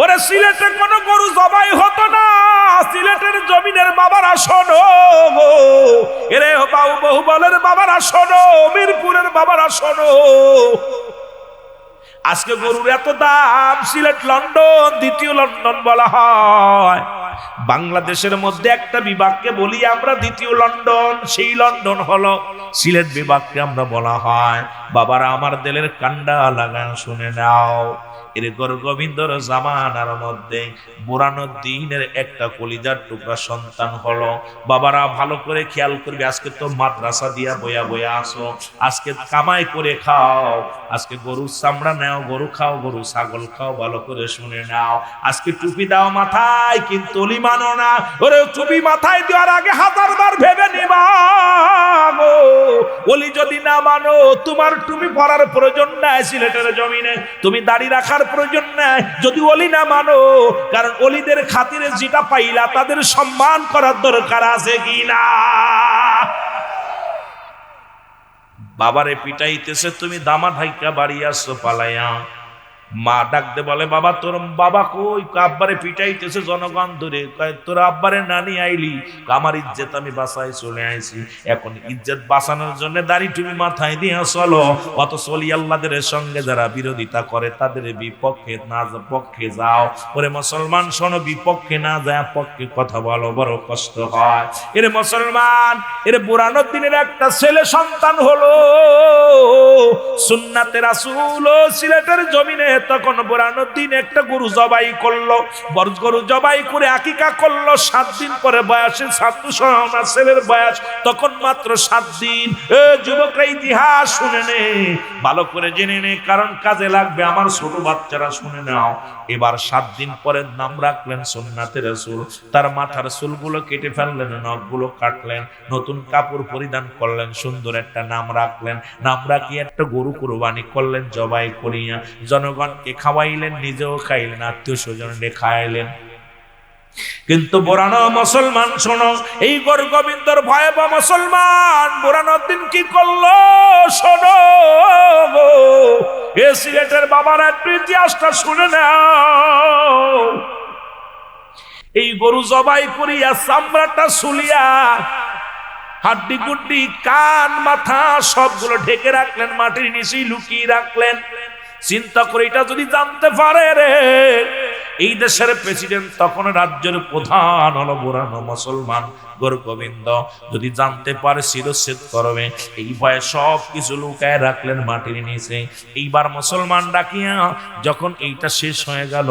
ওরে সিলেটে কোনো গরু জবাই হতো না। সিলেটের জমিনের বাবারা শোনো, এরে বহুবলের বাবারা শোনো, মিরপুরের বাবারা শোনো, আজকে গরুর এত দাম। সিলেট লন্ডন, দ্বিতীয় লন্ডন বলা হয়। বাংলাদেশের মধ্যে একটা বিভাগকে বলি আমরা দ্বিতীয় লন্ডন, সেই লন্ডন হলো সিলেট বিভাগকে আমরা বলা হয়। বাবারা আমার দিলের কান্ডা লাগান শুনে নাও, এর গোবিন্দর জামানার মধ্যে বুরানুদ্দিনের একটা কলিজার টুকরা সন্তান হলো। বাবারা ভালো করে খেয়াল করবে, আজকে তো মাদ্রাসা দিয়া বয়া বয়া আসো, আজকে কামাই করে খাও, আজকে গরুর চামড়া নাও, গরু খাও, গরু ছাগল খাও, ভালো করে শুনে নাও। আজকে টুপি দাও মাথায়, কিন্তু অলি মানো না। ওরে টুপি মাথায় দেওয়ার আগে 1000 বার ভেবে নিবা গো। অলি যদি না মানো, তোমার টুপি পরার প্রয়োজন নাই সিলেটের জমিনে, তুমি দাড়ি রাখার প্রয়োজন নাই যদি অলি না মানো। কারণ অলিদের খাতিরে যেটা পাইলা তাদের সম্মান করার দরকার আছে কি না? বাবারে পিটাইতেছে, তুমি দামা ঢাইকা বাড়ি আসছো পালাইয়া। মা ডাকতে বলে, বাবা তোর বাবা কই? আব্বারে পিটাইতেছে জনগণ ধরে। তোর আব্বারে নানি আইলি, আমার ইজ্জত আমি বাঁচাই চলে আইছি। এখন ইজ্জত বাঁচানোর জন্য দাড়ি টুপি মাথায় দিয়ে চলো, অত চলি আল্লাহদের সঙ্গে যারা বিরোধিতা করে তাদের বিপক্ষে না পক্ষে যাও। ওরে মুসলমান শোনো, বিপক্ষে না যায় পক্ষে কথা বলো, বড় কষ্ট হয়। এর মুসলমান, এর বুরানুদ্দিনের একটা ছেলে সন্তান হলো সুন্নাতে রাসূল সিলেটের জমিনে। তখন বুরানুদ্দিন একটা গরু জবাই করলো, গরু জবাই করে আকিকা করলো। 7 দিন পরে বয়সে ছাত্র সোনা ছেলের বয়স তখন মাত্র 7 দিন। যুবকরা ইতিহাস শুনে নে, ভালো করে জেনে নে, কারণ কাজে লাগবে। আমার ছোট বাচ্চারা শুনে নাও। এবার 7 দিন পরে নাম রাখলেন সুন্নাতে রাসূল। তার মাথার চুলগুলো কেটে ফেললেন, নখগুলো কাটলেন, নতুন কাপড় পরিধান করলেন, সুন্দর একটা নাম রাখলেন। নাম রাখিয়ে একটা গরু কুরবানি করলেন জবাই করিয়া। জনগণকে খাওয়াইলেন, নিজেও খাইলেন, আত্মীয় স্বজনকে খাওয়াইলেন। কিন্তু বুরানো মুসলমান শোনো, এই গরু গোবিন্দর ভয়ে বা মুসলমান বুরানুদ্দিন কি করলো শোনো গো। এ সিলেটের বাবার একটু ইতিহাসটা শুনে নাও। এই গরু জবাই করিয়া চামড়াটা সুলিয়া হাড্ডি গুড্ডি কান মাথা সবগুলো ঢেকে রাখলেন, মাটির নিচেই লুকিয়ে রাখলেন। চিন্তা করে এটা যদি জানতে পারে রে এই দেশের প্রেসিডেন্ট, তখন রাজ্যের প্রধান হলো বুরানো মুসলমান গরু গোবিন্দ, যদি জানতে পারে শিরচ্ছেদ করবে। এই ভয়ে সব কিছু লুকায় রাখলেন মাটির নিচে। এইবার মুসলমান ডাকিয়া যখন এইটা শেষ হয়ে গেল,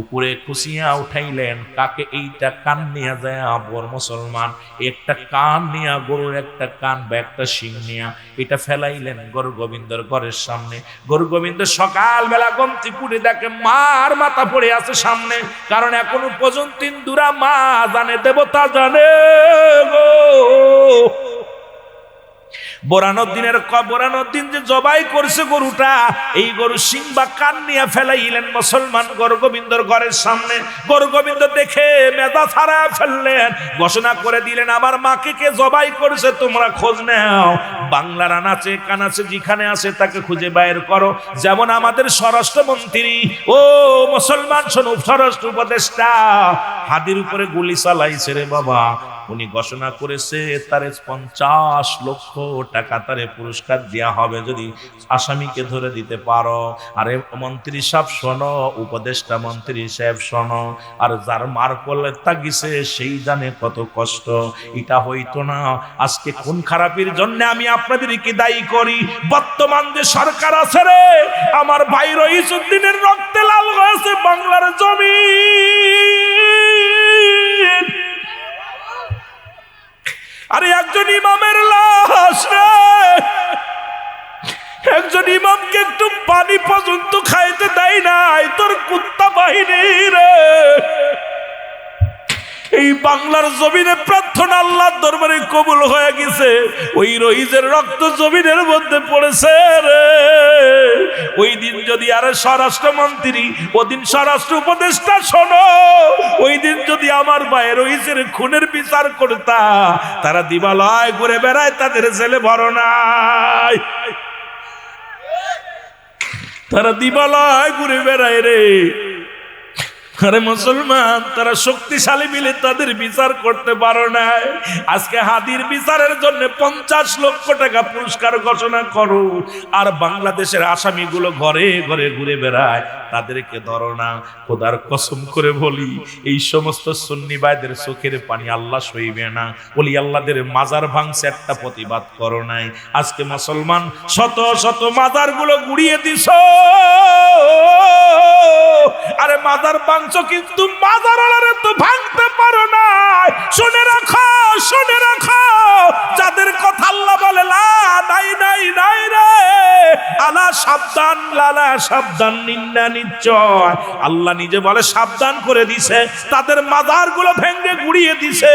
উপরে খুশিয়া উঠাইলেন। কাকে? এইটা কান নিয়ে যায় বর মুসলমান, একটা কান নিয়া, গরুর একটা কান বা একটা শিং নিয়া এটা ফেলাইলেন গরু গোবিন্দর ঘরের সামনে। গরু গোবিন্দ সকালবেলা গমতি পুড়ে দেখে মার মাথা পড়ে আছে সামনে। কারণ এখনো পর্যন্ত ইন্দুরা মা জানে, দেবতা জানে গো। বুরানুদ্দিন যে জবাই করছে গরুটা, এই গরু সিং বা কান নিয়ে ফেলাইলেন মুসলমান গরু গোবিন্দর ঘরের সামনে। গরু গোবিন্দ দেখে মেধা ছাড়া ফেললেন, ঘোষণা করে দিলেন, আমার মাকে কে জবাই করেছে তোমরা খোঁজ নাও। বাংলার আনাচে কানাচে যেখানে আছে তাকে খুঁজে বাইর করো। যেমন আমাদের স্বরাষ্ট্রমন্ত্রী, ও মুসলমান শোনো, স্বরাষ্ট্র উপদেষ্টা হাদির উপরে গুলি চালাইছে রে বাবা। উনি ঘোষণা করেছে তারে 50 লক্ষ টাকা তারে পুরস্কার দেয়া হবে যদি আসামিকে ধরে দিতে পারো। আরে মন্ত্রী সাহেব শোনো, উপদেষ্টা মন্ত্রী সাহেব শোনো, আর যার মার করলে তাগিছে সেই জানে কত কষ্ট। এটা হইতো না। আজকে খুন খারাপির জন্য আমি আপনাদেরকে দায়ী করি। বর্তমান যে সরকার আছে রে, আমার ভাই রইসউদ্দিনের রক্তে লাল হয়েছে বাংলার জমিন। আরে একজন ইমামের লাশ রে, একজন ইমামকে একটু পানি পর্যন্ত খাইতে দেয় নাই তোর কুত্তা বাহিনী রে। এই বাংলার জমিনে প্রার্থনা আল্লাহর দরবারে কবুল হয়ে গেছে। ওই রইজের রক্ত জমিনের মধ্যে পড়েছে রে। ওই দিন যদি আরে স্বরাষ্ট্রমন্ত্রী, ওদিন স্বরাষ্ট্র উপদেষ্টা শোনো, ওই দিন যদি আমার ভাই রইজের খুনের বিচার করতা, তারা দিবালয় ঘুরে বেড়ায়, তাদের ছেলে বড় নাই, তারা দিবালয় ঘুরে বেড়ায় রে। আরে মুসলমান, তারা শক্তিশালী মিলে তাদের বিচার করতে পারো না। আজকে হাদির বিচারের জন্য 50 লক্ষ টাকা পুরস্কার ঘোষণা করো, আর বাংলাদেশের আসামিগুলো ঘরে ঘরে ঘুরে বেড়ায়, তাদেরকে ধরো না। খোদার কসম করে বলি, এই সমস্ত সুন্নি ভাইদের চোখের পানি আল্লাহ সইবে না। বলি আল্লাহদের মাজার ভাঙছে, একটা প্রতিবাদ করো নাই। আজকে মুসলমান শত শত মাজারগুলো গুড়িয়ে দিছ। আরে মাজার ভাঙছো, কিন্তু মাজার তো ভাঙতে পারো না। শুনে রাখো, শুনে রাখো, যাদের কথা আল্লাহ বলে লা নাই নাই নাই রে আলা সাবধান, লালা সাবধান, নিন্দা নিশ্চয়। আল্লাহ নিজে বলে সাবধান করে দিছে, তাদের মাজারগুলো ভেঙে গুড়িয়ে দিছে।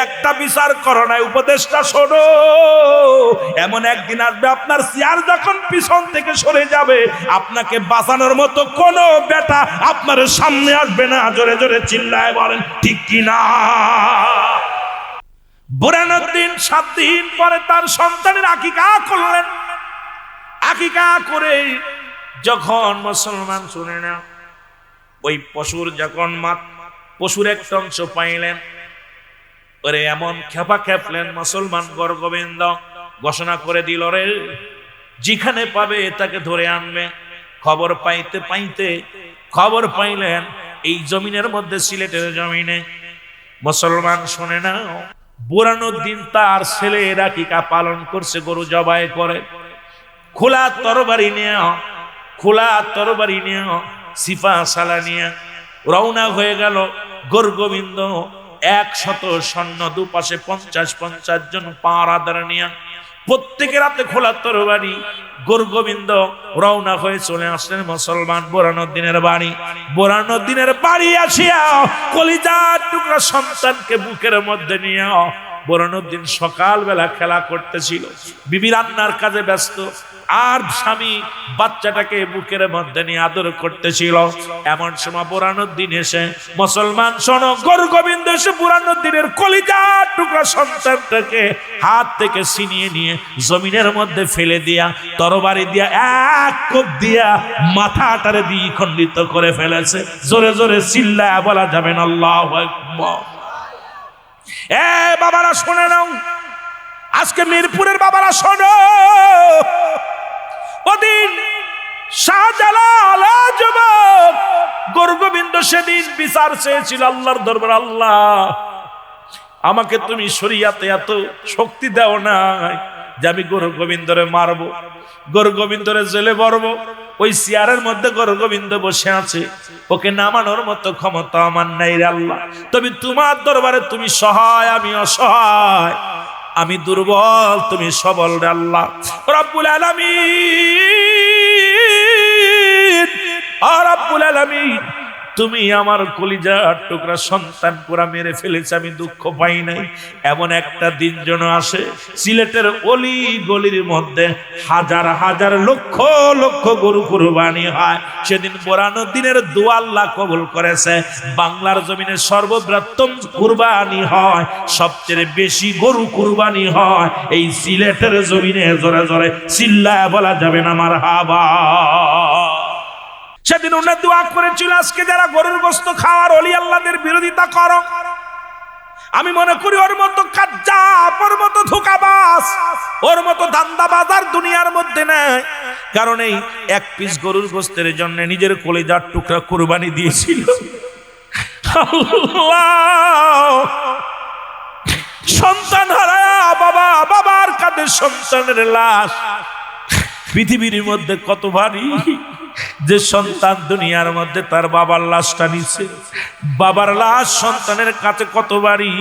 একটা বিচার করো নাই, উপদেশটা শোনো। এমন একদিন আসবে আপনার চেয়ার যখন পিছন থেকে সরে যাবে, আপনাকে বাঁচানোর মতো কোনো বেটা আপনার সামনে আসবে না। জোরে জোরে চিল্লায় বলেন ঠিক কিনা? বুরহানুদ্দিন 7 দিন পরে তার সন্তানের আকিকা করলেন। আকিকা করে যখন মুসলমান শুনে না, ওই পশুর যখন পশুর একটা অংশ পাইলেন, ওরে এমন খেপা খেপলেন মুসলমান গর্গবিন্দ, ঘোষণা করে দিল রে যেখানে পাবে তাকে ধরে আনবে। খবর পাইতে পাইতে খবর পাইলেন এই জমিনের মধ্যে, সিলেটের জমিনে মুসলমান শোনে না, বুরহানুদ্দিন তার ছেলের আকিকা পালন করছে, গরু জবাই করে। খোলা তরবারি নিয়ে সিফা সালা নিয়ে রওনা হয়ে গেল গর্গবিন্দ। 100 সৈন্য, দুপাশে 50 জন পাহারাদার নিয়ে, প্রত্যেকের হাতে খোলা তরবারি। গর্গবিন্দ রওনা হয়ে চলে আসলেন মুসলমান বুরহানুদ্দিনের বাড়ি। বুরহানুদ্দিনের বাড়ি আসিয়া কলিজার টুকরা সন্তানকে বুকের মধ্যে নিয়ে বুরহানুদ্দিন সকালবেলা খেলা করতেছিল, বিবি রান্নার কাজে ব্যস্ত, আর স্বামী বাচ্চাটাকে বুকের মধ্যে নিয়ে আদর করতেছিল। এমন সময় বুরহানুদ্দিন এসে, মুসলমান শোনো, গর্গবিন্দ এসে বুরহানুদ্দিনের কলিজার টুকরা সন্তানটাকে হাত থেকে ছিনিয়ে নিয়ে জমিনের মধ্যে ফেলে দিয়া, তরবারি দিয়া এক কোপ দিয়া মাথাটারে দিয়ে খণ্ডিত করে ফেলেছে। জোরে জোরে চিল্লায়া বলা যাবে না আল্লাহু আকবার। এ বাবারা শুনে নাও, আজকে মিরপুরের বাবারা শোনো, ওদিন শাহজালাল যুবক গর্গবিন্দ সেদিন বিচার চেয়েছিল আল্লাহর দরবার, আল্লাহ আমাকে তুমি শরীয়তে এত শক্তি দাও নাই যে আমি গর্গবিন্দরে মারবো, গর্গবিন্দরে জেলে ভরবো। ওই চেয়ারের মধ্যে গর্গবিন্দ বসে আছে, ওকে নামানোর মতো ক্ষমতা আমার নাই রে আল্লাহ। তবে তোমার দরবারে তুমি সহায়, আমি অসহায়, আমি দুর্বল, তুমি সবল রে আল্লাহ রব্বুল আলামিন। রব্বুল আলামিন, তুমি আমার কলিজার টুকরা সন্তান পুরা মেরে ফেলেছে, আমি দুঃখ পাই নাই। এমন একটা দিন যেন আসে সিলেটের অলি গলির মধ্যে হাজার হাজার লক্ষ লক্ষ গরু কুরবানি হয়। সেদিন বুরহানুদ্দিনের দোয়া আল্লাহ কবুল করেছে। বাংলার জমিনে সর্ববৃহত্তম কুরবানি হয়, সবচেয়ে বেশি গরু কুরবানি হয় এই সিলেটের জমিনে। জোরে জোরে চিল্লায়া বলা যাবে না মারহাবা। সেদিন উনি দোয়া করেছিল, আজকে যারা গরুর গোশত খাওয়ার ওলি আল্লাহদের বিরোধিতা করো, আমি মনে করি ওর মতো কাজ্জাব, ওর মতো ধোঁকাবাজ, ওর মতো ধান্দাবাজার দুনিয়ার মধ্যে নেই। কারণ এই এক পিস গরুর গোশতের জন্য নিজের কলিজার টুকরা কুরবানি দিয়েছিল। সন্তান হারায়া বাবা, বাবার কাঁধে সন্তানের লাশ। পৃথিবীর মধ্যে কত ভারী যে সন্তান দুনিয়ার মধ্যে তার বাবার লাশটা নিছে। বাবার লাশ সন্তানের কাছে কত বাড়ি,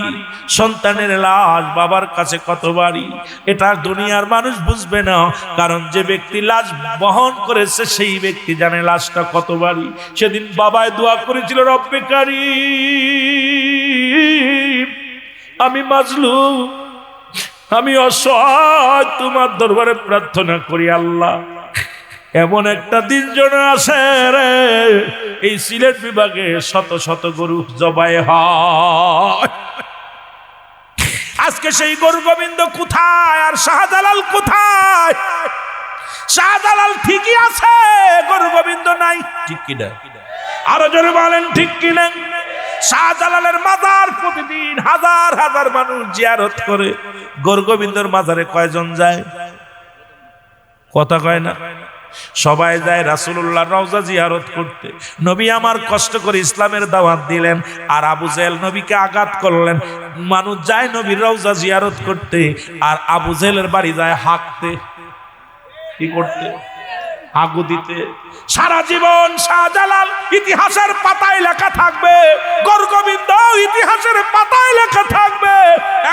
সন্তানের লাশ বাবার কাছে কত বাড়ি, এটা দুনিয়ার মানুষ বুঝবে না। কারণ যে ব্যক্তি লাশ বহন করেছে সেই ব্যক্তি জানে লাশটা কত বাড়ি। সেদিন বাবায় দোয়া করেছিল, রব্বে কারীম, আমি মাজলুম, আমি অসহায়, তোমার দরবারে প্রার্থনা করি আল্লাহ এমন একটা দিন যেন আসে রে এই সিলেট বিভাগে শত শত গরু জবাই হয়। আজকে সেই গর্গবিন্দ কোথায় আর শাহজালাল কোথায়? শাহজালাল ঠিকই আছে, গর্গবিন্দ নাই, ঠিক কিনা? আরো জোরে বলেন ঠিক কিনা? শাহজালালের মাজার প্রতিদিন হাজার হাজার মানুষ জিয়ারত করে। গৌরগোবিন্দর মাজারে কয়জন যায়? কথা কয় না? সবাই যায় রাসূলুল্লাহ রওজা জিয়ারত করতে। নবী আমার কষ্ট করে ইসলামের দাওয়াত দিলেন, আর আবু জেহেল নবীকে আঘাত করলেন। মানুষ যায় নবীর রওজা জিয়ারত করতে, আর আবু জেহেলের বাড়ি যায় হাঁকতে। কি করতে? আগু দিতে। সারা জীবন শাহজালাল ইতিহাসের পাতায় লেখা থাকবে, গৌরগোবিন্দ ইতিহাসের পাতায় লেখা থাকবে।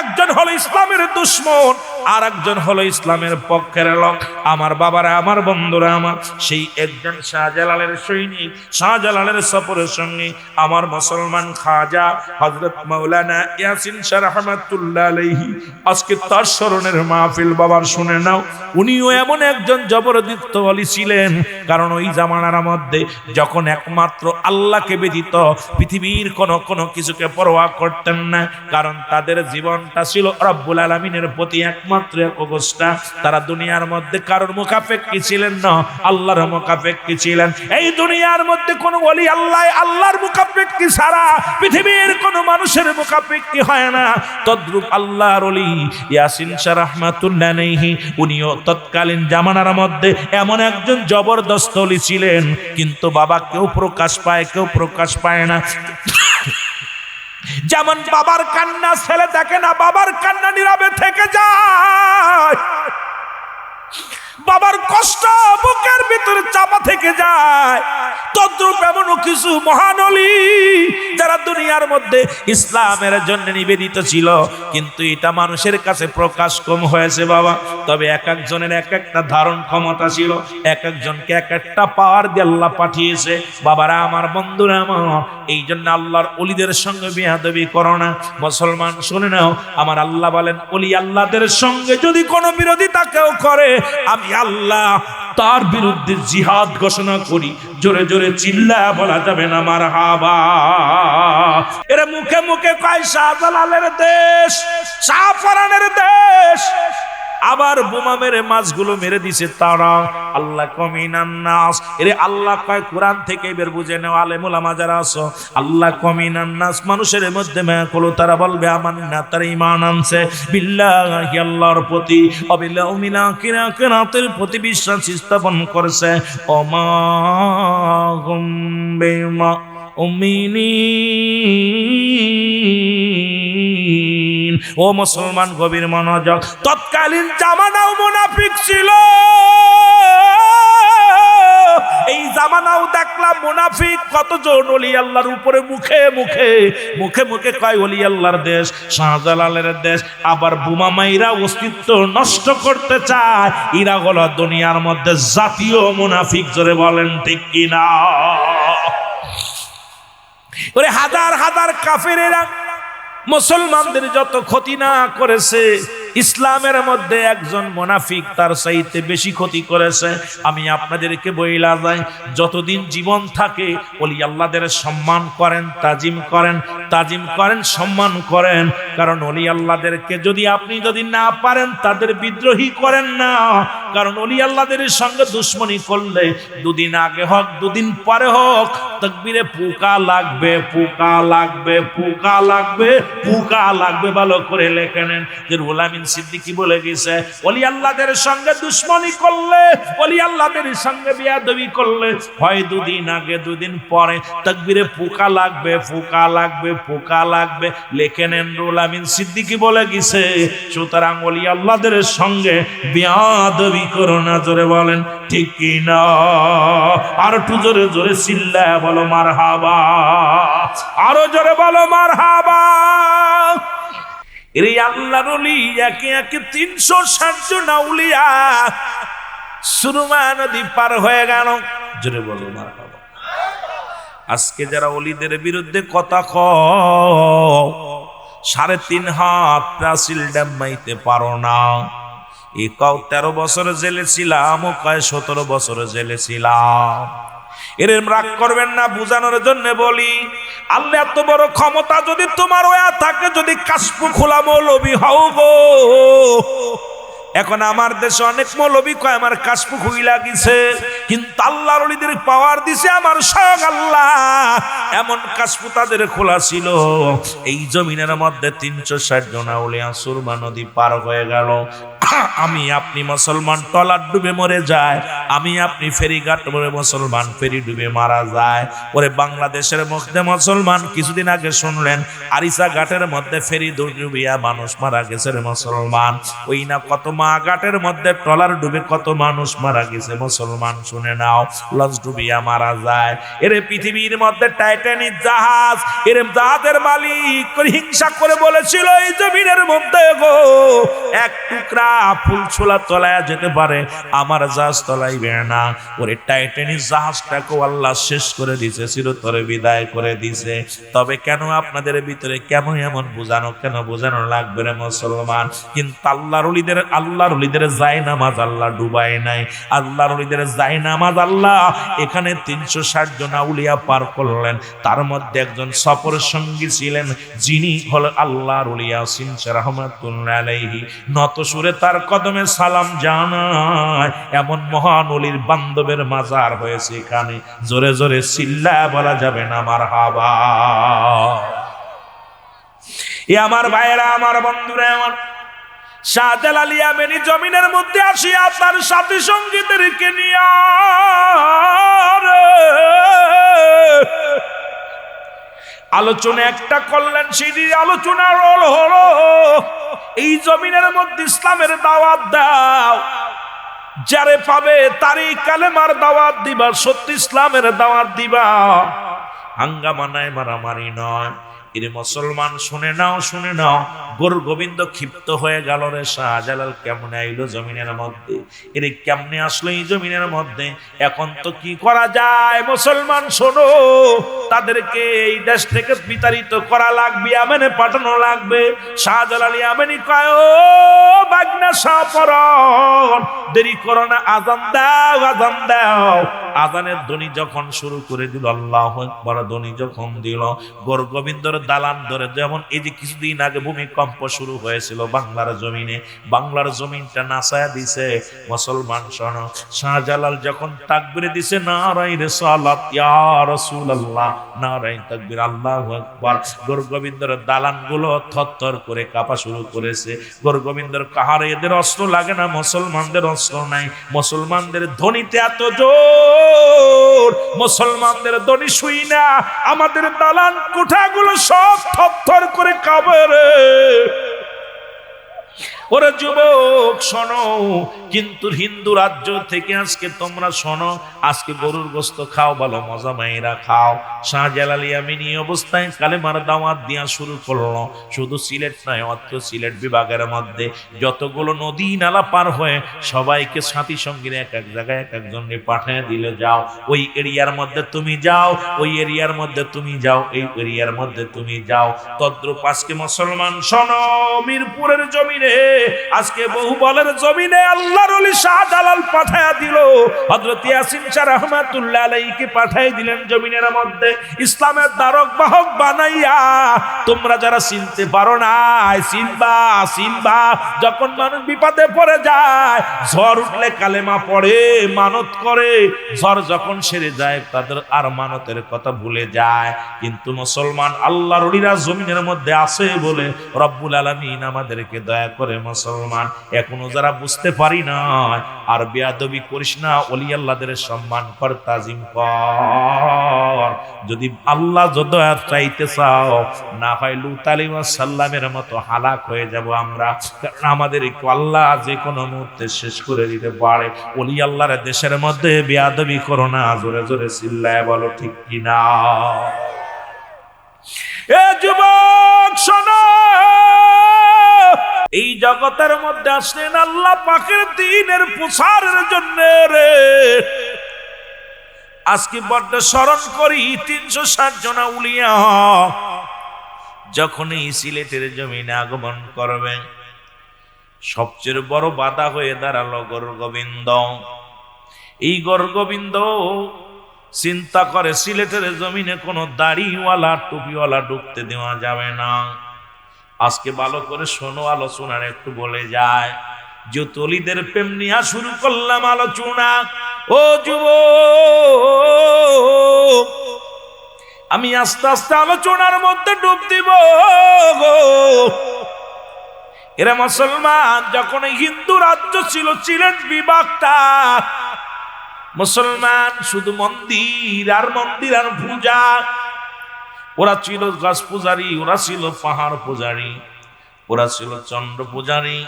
একজন হলো ইসলামের দুশমন, আর একজন হলো ইসলামের পক্ষের লোক। আমার বাবারা, আমার বন্ধুরা আমার, সেই একজন শাহজালালের সৈনিক, শাহজালালের সফরের সঙ্গে আমার মুসলমান খাজা হযরত মাওলানা ইয়াসিন শাহ রাহমাতুল্লাহ আলাইহি, আজকে তার স্মরণের মাহফিল বাবার শুনে নাও। উনিও এমন একজন জবরদস্ত ওলি ছিলেন, কারণ ওই জামানার মধ্যে যখন একমাত্র আল্লাহকে ব্যতীত পৃথিবীর কোনো কিছুকে পরোয়া করতেন না, কারণ তাদের জীবনটা ছিল রব্বুল আলামিনের প্রতি একমাত্র একগোষ্ঠা। তারা দুনিয়ার মধ্যে কারোর মুখাপেক্ষী ছিলেন না, আল্লাহর মুখাপেক্ষী ছিলেন। এই দুনিয়ার মধ্যে কোনো ওলি আল্লাহর মুখাপেক্ষী ছাড়া পৃথিবীর কোনো মানুষের মুখাপেক্ষী হয় না। তদ্রূপ আল্লাহর ওলি ইয়াসিন শাহ রাহমাতুল্লাহ আলাইহি, উনিও তৎকালীন জামানার মধ্যে এমন একজন জবরদস্ত ওলি ছিলেন। কিন্তু বাবা কেউ প্রকাশ পায়, কেউ প্রকাশ পায় না। যেমন বাবার কান্না ছেলে দেখে না, বাবার কান্না নীরবে থেকে যায়। বাবার কষ্ট বুকের ভিতরে চাপা থেকে যায়। তদ্রূপ এমনও কিছু মহান ওলি যারা দুনিয়ার মধ্যে ইসলামের জন্য নিবেদিত ছিল, কিন্তু এটা মানুষের কাছে প্রকাশ কম হয়েছে বাবা। তবে এক একজনের এক একটা ধারণ ক্ষমতা ছিল, এক একজনকে এক একটা পাওয়ার দিয়ে আল্লাহ পাঠিয়েছে। বাবারা আমার, বন্ধুরা আমার, এই জন্য আল্লাহর ওলিদের সঙ্গে বেয়াদবি করো না। মুসলমান শুনে নাও, আমার আল্লাহ বলেন, ওলি আল্লাহদের সঙ্গে যদি কোনো বিরোধিতা কেউ করে, আমি আল্লাহ তার বিরুদ্ধে জিহাদ ঘোষণা করি। জোরে জোরে চিল্লায়া বলা যাবে না মারহাবা। এরা মুখে মুখে কয় শাহজালালের দেশ, শাহফরানের দেশ, আবার বোমা মেরে মাছগুলো মেরে দিছে তারা। আল্লাহ কমিনান নাস, এরে আল্লাহ কয় কোরআন থেকে এবার বুঝে নাও আলেম ওলামা যারা আছো। আল্লাহ কমিনান নাস, মানুষের মধ্যে মায়াকুল, তারা বলবে আমান্না, তারা ঈমান আনছে বিল্লাহি, আল্লাহর প্রতি, অবিল ইয়াউমিল আখির, আখিরাতের প্রতি বিশ্বাস স্থাপন করেছে। ওমা হুম বিমুমিনিন। ও মুসলমান, গভীর মনোযোগ। তৎকালীন জামানাও মুনাফিক ছিল। এই জামানাও দেখলাম মুনাফিক কতজন ওলি আল্লাহর উপরে মুখে মুখে মুখে মুখে কয় ওলি আল্লাহর দেশ, শাহজালালের দেশ, আবার বোমা মাইরা অস্তিত্ব নষ্ট করতে চায়। এরা হলো দুনিয়ার মধ্যে জাতীয় মুনাফিক। জোরে বলেন ঠিক কিনা? ওরে হাজার হাজার কাফেরেরা মুসলমানদের যত ক্ষতি না করেছে, ইসলামের মধ্যে একজন মুনাফিক তার চাইতে বেশি ক্ষতি করেছে। আমি আপনাদেরকে বইলা যাই, যতদিন জীবন থাকে ওলি আল্লাহদের সম্মান করেন, তাজিম করেন, সম্মান করেন। কারণ ওলি আল্লাহদেরকে আপনি যদি না পারেন, তাদের বিদ্রোহী করেন না। কারণ ওলি আল্লাহদের সঙ্গে দুশ্মনী করলে দুদিন আগে হোক, দুদিন পরে হোক, তাকবীরে পোকা লাগবে, পোকা লাগবে, পোকা লাগবে, পোকা লাগবে। ভালো করে লেখে নেন যে রুহুল আমিন সিদ্দিকী বলে গেছে, ওলি আল্লাহদের সঙ্গে দুশ্মনী করলে, ওলি আল্লাহদের সঙ্গে বিয়াদবি করলে, হয় দুদিন আগে দুদিন পরে তাকবীরে পোকা লাগবে, পোকা লাগবে, পোকা লাগবে। লেখে নেন রুহুল আমিন সিদ্দিকী বলে গেছে। সুতরাং ওলি আল্লাহদের সঙ্গে বিয়াদবি করো না। জোরে বলেন ঠিক কি না? আর একটু জোরে জোরে চিল্লায়া বলো মারহাবা। আরো জোরে বলো মারহাবা। এরে আল্লাহর ওলি একে একে 360 জন আউলিয়া সুরমা নদী পার হয়ে গেল। জোরে বলো মারহাবা। আজকে যারা ওলিদের বিরুদ্ধে কথা কও, 3.5 হাত প্রাচীল ডামাইতে পারো না। এই কাউ 13 বছর জেলে ছিলাম, ও কয় 17 বছর জেলে ছিলাম। এর রাগ করবেন না, বুঝানোর জন্য বলি, আল্লাহ এত বড় ক্ষমতা যদি তোমার ওয়া থাকে, যদি কাশফু খোলা মৌলবী হও গো, এখন আমার দেশে অনেক মৌলবী কয় আমার কাশফু খুইলা গেছে, কিন্তু আল্লাহর ওলিদের পাওয়ার দিছে আমার স্বয়ং আল্লাহ। এমন কাশফু তাদের খোলা ছিল, এই জমিনের মধ্যে 360 জন আউলিয়া সুরমা নদী পার হয়ে গেল। আমি আপনি মুসলমান ট্রলার ডুবে মরে যায়, আমি আপনি ফেরিঘাট মরে মুসলমান ফেরি ডুবে মারা যায়। ওরে বাংলাদেশের মধ্যে মুসলমান কিছুদিন আগে শুনলেন আরিসা ঘাটের মধ্যে ফেরি ডুবিয়া মানুষ মারা গেছে রে মুসলমান। ওই না কত মা ঘাটের মধ্যে ট্রলার ডুবে কত মানুষ মারা গেছে মুসলমান, শুনে নাও। লঞ্চ ডুবিয়া মারা যায়। এরে পৃথিবীর মধ্যে টাইটানিক জাহাজ, এর জাহাজের মালিক হিংসা করে বলেছিল এই জমিনের মধ্যে গো এক টুকরা ফুল ছোলা তলায় যেতে পারে, আমার জাহাজ তলাইবে না। ওরে টাইটানিক জাহাজটাকে আল্লাহ শেষ করে দিছে, চিরতরে বিদায় করে দিছে। তবে কেন আপনাদের ভিতরে কেন এমন বোঝানো, কেন বোঝানো লাগবে রে মুসলমান? কিন্তু আল্লাহর ওলিদের জায়নামাজ আল্লাহ ডুবায় নাই, আল্লাহর ওলিদের জায়নামাজ আল্লাহ এখানে 360 জন আউলিয়া পার করলেন। তার মধ্যে একজন সফর সঙ্গী ছিলেন, যিনি হল আল্লাহর ওলি ইয়াসিন রাহমাতুল্লাহ আলাইহি। নত সুরে তার কদমে সালাম জানায় এমন মহান ওলির বান্ধবের মাজার হয়েছে এখানে। জোরে জোরে চিল্লা বলা যাবে না মারহাবা। এ আমার ভাইয়েরা, আমার বন্ধুরা, আমার শাহজালাল ইয়ামানি জমিনের মধ্যে আসিয়া তার সাথী সঙ্গীদেরকে নিয়ে আলোচনা একটা করলেন। সেই আলোচনার হলো এই জমিনের মধ্যে ইসলামের দাওয়াত দাও, যারে পাবে তারই কালেমার দাওয়াত দিবা, সত্য ইসলামের দাওয়াত দিবা। হাঙ্গামা নাই, মারামারি নয়। এরে মুসলমান শুনে নাও, শুনে নাও। গরু গোবিন্দ ক্ষিপ্ত হয়ে গেল, রে শাহজালাল কেমনে আইলো জমিনের মধ্যে, এরে কেমনে আসলো এই জমিনের মধ্যে, এখন তো কি করা যায়? মুসলমান শোনো, তাদেরকে এই দেশ থেকে বিতাড়িত করা লাগবে, ইয়ামেনে পাঠানো লাগবে। শাহজালাল ইয়ামানি কয়, ও বাগনা শাহপরন, দেরি করো না, আজান দাও, আজান দাও। আজানের ধ্বনি যখন শুরু করে দিল, আল্লাহু আকবার ধ্বনি যখন দিল, গরু গোবিন্দর দালান ধরে, যেমন এই যে কিছুদিন আগে ভূমিকম্প শুরু হয়েছিল বাংলার জমিনে, বাংলার জমিনটা নাসায়া দিছে। মুসলমান শোনো, শাহজালাল যখন তাকবীর দিছে, নারায়ে রিসালাত ইয়া রাসূলুল্লাহ, নারায়ে তাকবীর, আল্লাহু আকবার, গরু গোবিন্দর দালানগুলো থরথর করে কাঁপা শুরু করেছে। গরু গোবিন্দর কাহারে এদের অস্ত্র লাগে না, মুসলমানদের অস্ত্র নাই। মুসলমানদের ধ্বনিতে এত জোর, মুসলমানদের ধ্বনি শুই না, আমাদের দালান কোঠাগুলো সব থরথর করে কাঁপে রে। ওরে যুবক শোনো, কিন্তু হিন্দু রাজ্য থেকে আজকে তোমরা শোনো, আজকে গরুর গোস্ত খাও, ভালো মজা মাইরা খাও। শাহজালাল ইয়ামানি অবস্থায় কালেমার দাওয়াত দিয়া শুরু করলো। শুধু সিলেট নয়, অত্র সিলেট বিভাগের মধ্যে যতগুলো নদী নালা পার হয়ে সবাইকে সাথী সঙ্গীর এক এক জায়গায় এক একজনকে পাঠিয়ে দিলে, যাও ওই এরিয়ার মধ্যে তুমি যাও, ওই এরিয়ার মধ্যে তুমি যাও, এই এরিয়ার মধ্যে তুমি যাও। তদ্রূপ আজকে মুসলমান শোনো, মিরপুরের জমিনে, আজকে বহুবলের জমিনে আল্লাহর ওলি শাহজালাল পাঠায়া দিল, হযরত ইয়াসিন শাহ রাহমাতুল্লাহ আলাইহিকে পাঠাই দিলেন জমিনের মধ্যে ইসলামের দ্বারক বাহক বানাইয়া। তোমরা যারা চিনতে পারো না, চিনবা, চিনবা। যখন মানুষ বিপদে পড়ে যায়, ঝড় উঠলে কালেমা পড়ে, মানত করে, ঝড় যখন সেরে যায় তাদের আর মানতের কথা ভুলে যায়। কিন্তু মুসলমান আল্লাহর ওলিরা জমিনের মধ্যে আছে বলে রব্বুল আলামিন আমাদেরকে দয়া করে। মুসলমান এখনো যারা বুঝতে পারি না, আর বেয়াদবি করিস না, ওলি আল্লাহদের সম্মান কর, তাজিম কর। যদি আল্লাহ দয়া চাইতে চাও, না হয় লূত আলাইহিস সালামের মতো হালাক হয়ে যাব আমরা, কারণ আমাদের একটু আল্লাহ যে কোনো মুহূর্তে শেষ করে দিতে পারে। ওলি আল্লাহর দেশের মধ্যে বেয়াদবি করো না, জোরে জোরে চিল্লায় বলো ঠিক কিনা। এ যুবক শোনো, এই জগতের মধ্যে আসলেন আল্লাহ পাকের দ্বীনের প্রচারের জন্য রে। আজকে বড্ড স্মরণ করি 360 জন আউলিয়া যখন এই সিলেটের জমিনে আগমন করবে, সবচেয়ে বড় বাধা হয়ে দাঁড়ালো গরু গোবিন্দ। এই গরু গোবিন্দ চিন্তা করে সিলেটের জমিনে কোনো দাড়িওয়ালা টুপিওয়ালা ঢুকতে দেওয়া যাবে না। আজকে ভালো করে শোনো, আলোচনার একটু বলে যায়। যে তলিদের প্রেম নিয়ে শুরু করলাম আলোচনা। ও যুবক, আমি আস্তে আস্তে আলোচনার মধ্যে ডুব দিব গো। এরা মুসলমান, যখন হিন্দু রাজ্য ছিল, ছিলেন বিভাগটা। মুসলমান শুধু মন্দির আর মন্দির আর পূজা। ওরা ছিল গাছ পূজারী, ওরা ছিল পাহাড় পূজারী, ওরা ছিল চন্দ্র পূজারী,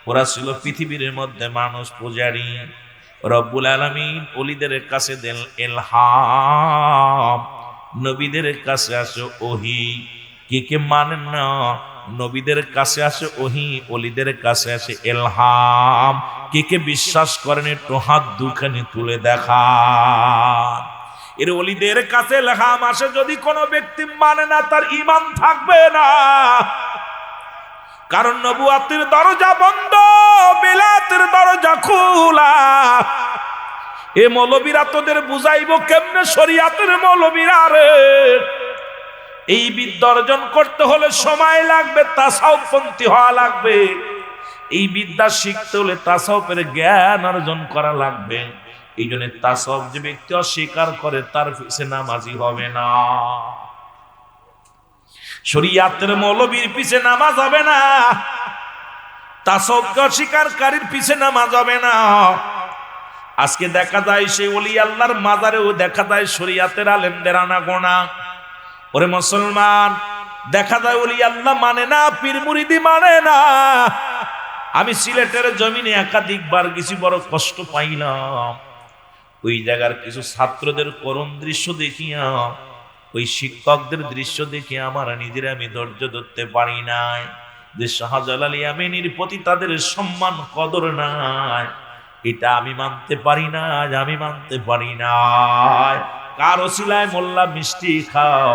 ওরা ছিল পৃথিবীর মধ্যে মানুষ পূজারী। রব্বুল আলামিন ওলিদের কাছে দেন ইলহাম, নবীদের কাছে আসে ওহী। কে কে মানেন না? নবীদের কাছে আসে ওহী, ওলিদের কাছে আসে ইলহাম। কে কে বিশ্বাস করেন একটু হাত দুখানি তুলে দেখান। এর ওলিদের কাছে ইলহাম আসে, যদি কোনো ব্যক্তি মানে না তার ঈমান থাকবে না। কারণ নবুয়াতের দরজা বন্ধ, বেলাতের দরজা খোলা। এ মৌলবীরা তোদের বুঝাইব কেমনে শরীয়তের মৌলবীরা রে। এই বিদ্যা অর্জন করতে হলে সময় লাগবে, তাসাউফপন্থী হওয়া লাগবে। এই বিদ্যা শিখতে হলে তাসাউফের জ্ঞান অর্জন করা লাগবে। এই জন্য তাসাউফ যে ব্যক্তি অস্বীকার করে তার পিছে নামাজি হবে না। শরীয়তের মৌলবীর পিছে নামাজ হবে না, তাসাউফকে অস্বীকারীর পিছে নামাজ হবে না। আজকে দেখা যায় সেই ওলি আল্লাহর মাজারেও দেখা যায় শরীয়তের আলেমদের আনাগোনা। ওরে মুসলমান, দেখা যায় ওলি আল্লাহ মানে না, পীর মুরিদি মানে না। আমি সিলেটের জমিনে একাধিকবার গেছি, বড় কষ্ট পাইলাম। ওই জায়গার কিছু ছাত্রদের করুণ দৃশ্য দেখিয়া, ওই শিক্ষকদের দৃশ্য দেখে আমার নিজের আমি ধৈর্য ধরতে পারি নাই। যে শাহজালাল ইয়ামানির প্রতি তাদের সম্মান কদর নাই, এটা আমি মানতে পারি না, আমি মানতে পারি না। কার ওসিলায় মোল্লা মিষ্টি খাও,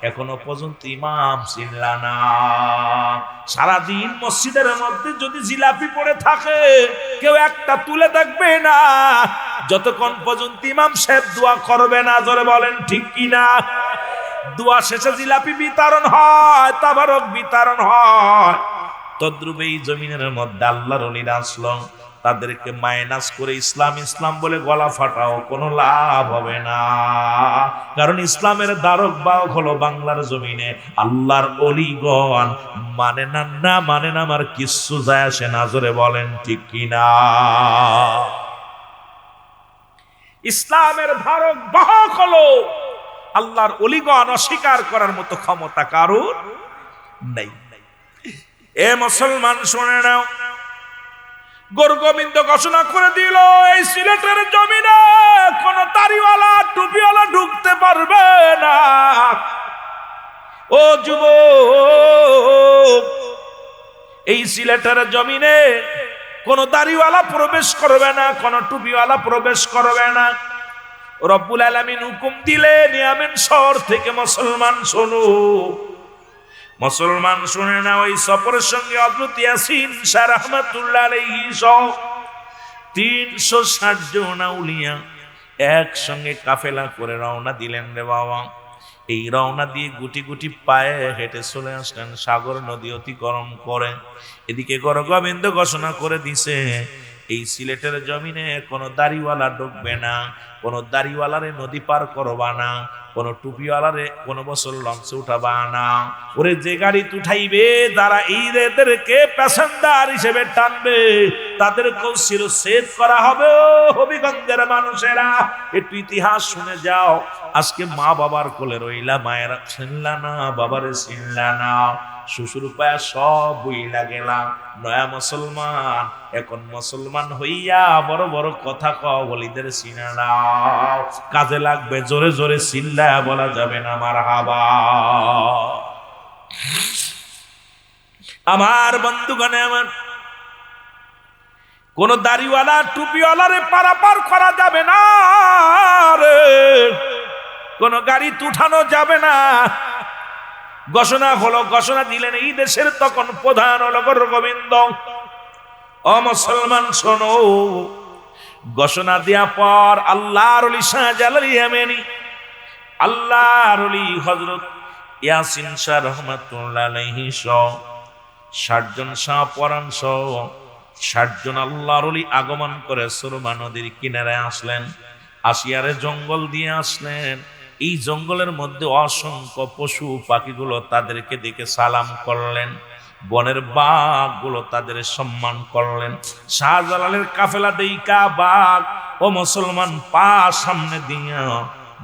এখনো পর্যন্ত ইমাম চিনলা না। সারাদিন মসজিদের মধ্যে যদি জিলাপি পড়ে থাকে, কেউ একটা তুলে দেখবে না, যতক্ষণ পর্যন্ত ইমাম সাহেব দোয়া করবে না। জোরে বলেন ঠিক কিনা? দোয়া শেষে জিলাপি বিতরণ হয়, তাবারক বিতরণ হয়। তদ্রূপ এই জমিনের মধ্যে আল্লাহর ওলিরা আসলো, তাদেরকে মাইনাস করে ইসলাম ইসলাম বলে গলা ফাটাও, কোনো লাভ হবে না। কারণ ইসলামের দ্বারক বাহক হলো বাংলার জমিনে আল্লাহর ওলিগণ। মানে না না মানে না, আমার কিচ্ছু যায় আসে না। জোরে বলেন ঠিক কিনা? ইসলামের ধারক বাহক হলো আল্লাহর ওলিগণ। অস্বীকার করার মতো ক্ষমতা কারোর নেই। এ মুসলমান শুনে নাও, গুরু গোবিন্দ ঘোষণা করে দিল, এই সিলেটের জমিনে কোন দাড়িওয়ালা টুপিওয়ালা ঢুকতে পারবে না। ও যুবক, এই সিলেটের জমিনে কোন দাড়িওয়ালা প্রবেশ করবে না, কোন টুপিওয়ালা প্রবেশ করবে না। রব্বুল আলামিন হুকুম দিলেন, ইয়ামেন শহর থেকে মুসলমান শোনো, মুসলমান শুনে না। ওই সফরের সঙ্গে হযরত ইয়াসিন শাহ রাহমাতুল্লাহ আলাইহি সহ 360 জন আউলিয়া একসঙ্গে কাফেলা করে রওনা দিলেন রে বাবা। এই রওনা দিয়ে গুটি গুটি পায়ে হেঁটে চলে আসলেন সাগর নদী অতিক্রম করে। এদিকে গুরু গোবিন্দ ঘোষণা করে দিছে, এই সিলেটের জমিনে কোনো দাড়িওয়ালা ঢুকবে না, কোনো দাড়িওয়ালারে নদী পার করবা না, কোনো টুপিওয়ালারে কোনো বছর লঞ্চে উঠাবা না। ওরে যে গাড়ি উঠাইবে, যারা এইদেরকে প্যাসেঞ্জার হিসেবে টানবে, তাদেরকেও শিরচ্ছেদ করা হবে। হবিগঞ্জের মানুষেরা একটু ইতিহাস শুনে যাও। আজকে মা বাবার কোলে রইলা, মায়েরা চিনলা না, বাবারে চিনলা না, শ্বশুর পায়া সব বইলা গেলাম। নয়া মুসলমান, এখন মুসলমান হইয়া বড় বড় কথা কও, বলিদের চিনা নাও, কাজে লাগবে। জোরে জোরে চিল্লায়া বলা যাবে না মারহাবা। আমার বন্ধুগণে, আমার কোন দাড়িওয়ালা টুপিওয়ালারে পারাপার করা যাবে না রে, কোন গাড়ি উঠানো যাবে না। ঘোষণা হলো, ঘোষণা দিলেন এই দেশের তখন প্রধান হলো গুরু গোবিন্দ। ও মুসলমান শোনো, ঘোষণা দেওয়া পর আল্লাহর ওলি শাহজালাল ইয়ামানি, আল্লাহর ওলি হযরত ইয়াসিন শাহ রাহমাতুল্লাহ আলাইহি সহ 60 জন শাহ পরাণ সহ 60 জন আল্লাহর ওলি আগমন করে সুরমা নদীর কিনারে আসলেন। আসিয়ারে জঙ্গল দিয়ে আসলেন। এই জঙ্গলের মধ্যে অসংখ্য পশু পাখিগুলো তাদেরকে দেখে সালাম করলেন। বনের বাঘগুলো তাদের সম্মান করলেন। শাহজালালের কাফেলা দেইকা বাঘ ও মুসলমান পা সামনে দিয়া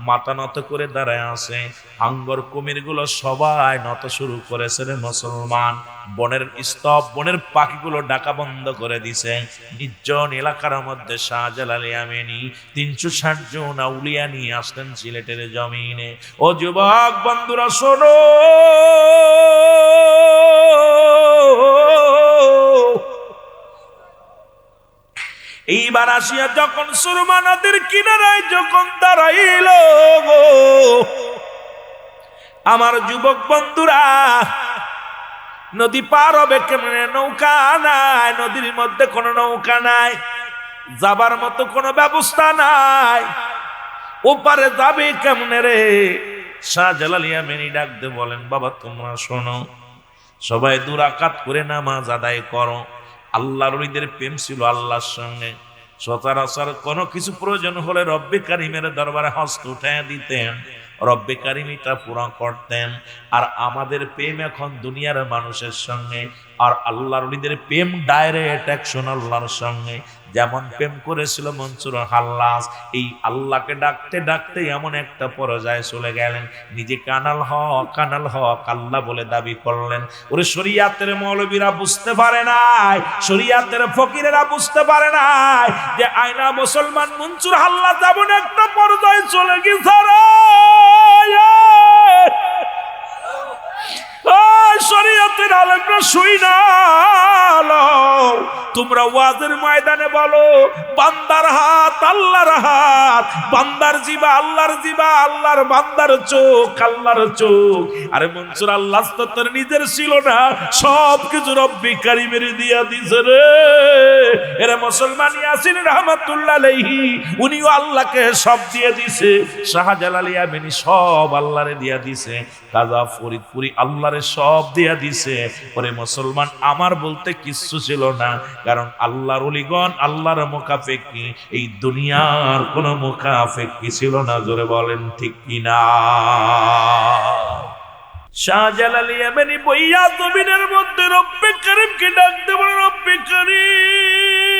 মাথা নত করে দাঁড়ায় আছে। হাঙ্গর কুমির গুলো সবাই নত শুরু করেছে রে মুসলমান। বনের স্তব বনের পাখিগুলো ডাকা বন্ধ করে দিছে। নির্জন এলাকার মধ্যে শাহজালাল ইয়ামানী 360 জন আউলিয়া নিয়ে আসলেন সিলেটের জমিনে। ও যুবক বন্ধুরা শোনো, এইবার আসিয়া যখন সুরমা নদীর কিনারায় যখন দাঁড়াইল, আমার যুবক বন্ধুরা, নদী পার হবে কেমনে? নৌকা নাই, নদীর মধ্যে কোনো নৌকা নাই, যাবার মতো কোনো ব্যবস্থা নাই, ওপারে যাবে কেমনে রে? শাহজালাল ইয়ামানী ডাক দিয়ে বলেন, বাবা তোমরা শোনো, সবাই 2 রাকাত করে নামাজ আদায় করো। আল্লাহর ওলিদের প্রেম ছিল আল্লাহর সঙ্গে। সচরাচর কোনো কিছু প্রয়োজন হলে রব্বে কারিমের দরবারে হস্ত উঠাইয়া দিতেন, রব্বে কারিম এটা পুরা করতেন। আর আমাদের প্রেম এখন দুনিয়ার মানুষের সঙ্গে, আর আল্লাহর ওলিদের প্রেম ডাইরেক্ট অ্যাকশন আল্লাহর সঙ্গে। যেমন প্রেম করেছিল মনসুর হাল্লাস, এই আল্লাহকে ডাকতে ডাকতে এমন একটা পর্যায়ে চলে গেলেন, নিজে কানাল হক আল্লাহ বলে দাবি করলেন। ওরে শরিয়াতের মৌলবীরা বুঝতে পারে নাই, শরিয়াতের ফকিরেরা বুঝতে পারে নাই যে আয়না মুসলমান মনসুর হাল্লাস যেমন একটা পর্যায়ে চলে গেছে রে। শরিয়াতের আলেমরা শুই না, তোমরা ওয়াজের ময়দানে বলো বান্দার হাত আল্লাহর হাত, বান্দার জিবা আল্লাহর জিবা, আল্লাহর বান্দার চোখ আল্লাহর চোখ। আরে মনসুর আল্লাহ তো তোর নিজের ছিল না, সব কিছু রব্বি কারিমের দিয়া দিছে রে। এরা মুসলমান ইয়াসিন রাহমাতুল্লাহ আলাইহি, উনিও আল্লাহকে সব দিয়ে দিছে। শাহজালাল ইয়ামানী সব আল্লাহরে দিয়া দিছে। কাজা ফরিদপুরি আল্লাহরে সব দিয়া দিছে। পরে মুসলমান আমার বলতে কিচ্ছু ছিল না, কারণ আল্লাহর ওলিগণ আল্লাহর মুখাপেক্ষী, এই দুনিয়ার কোন মুখাপেক্ষী ছিল না। জোরে বলেন ঠিক কিনা? শাহজালাল ইয়ামানী বইয়া জমিনের মধ্যে রব্বে কারিমকে ডাকতে বলে, রব্বে কারিম,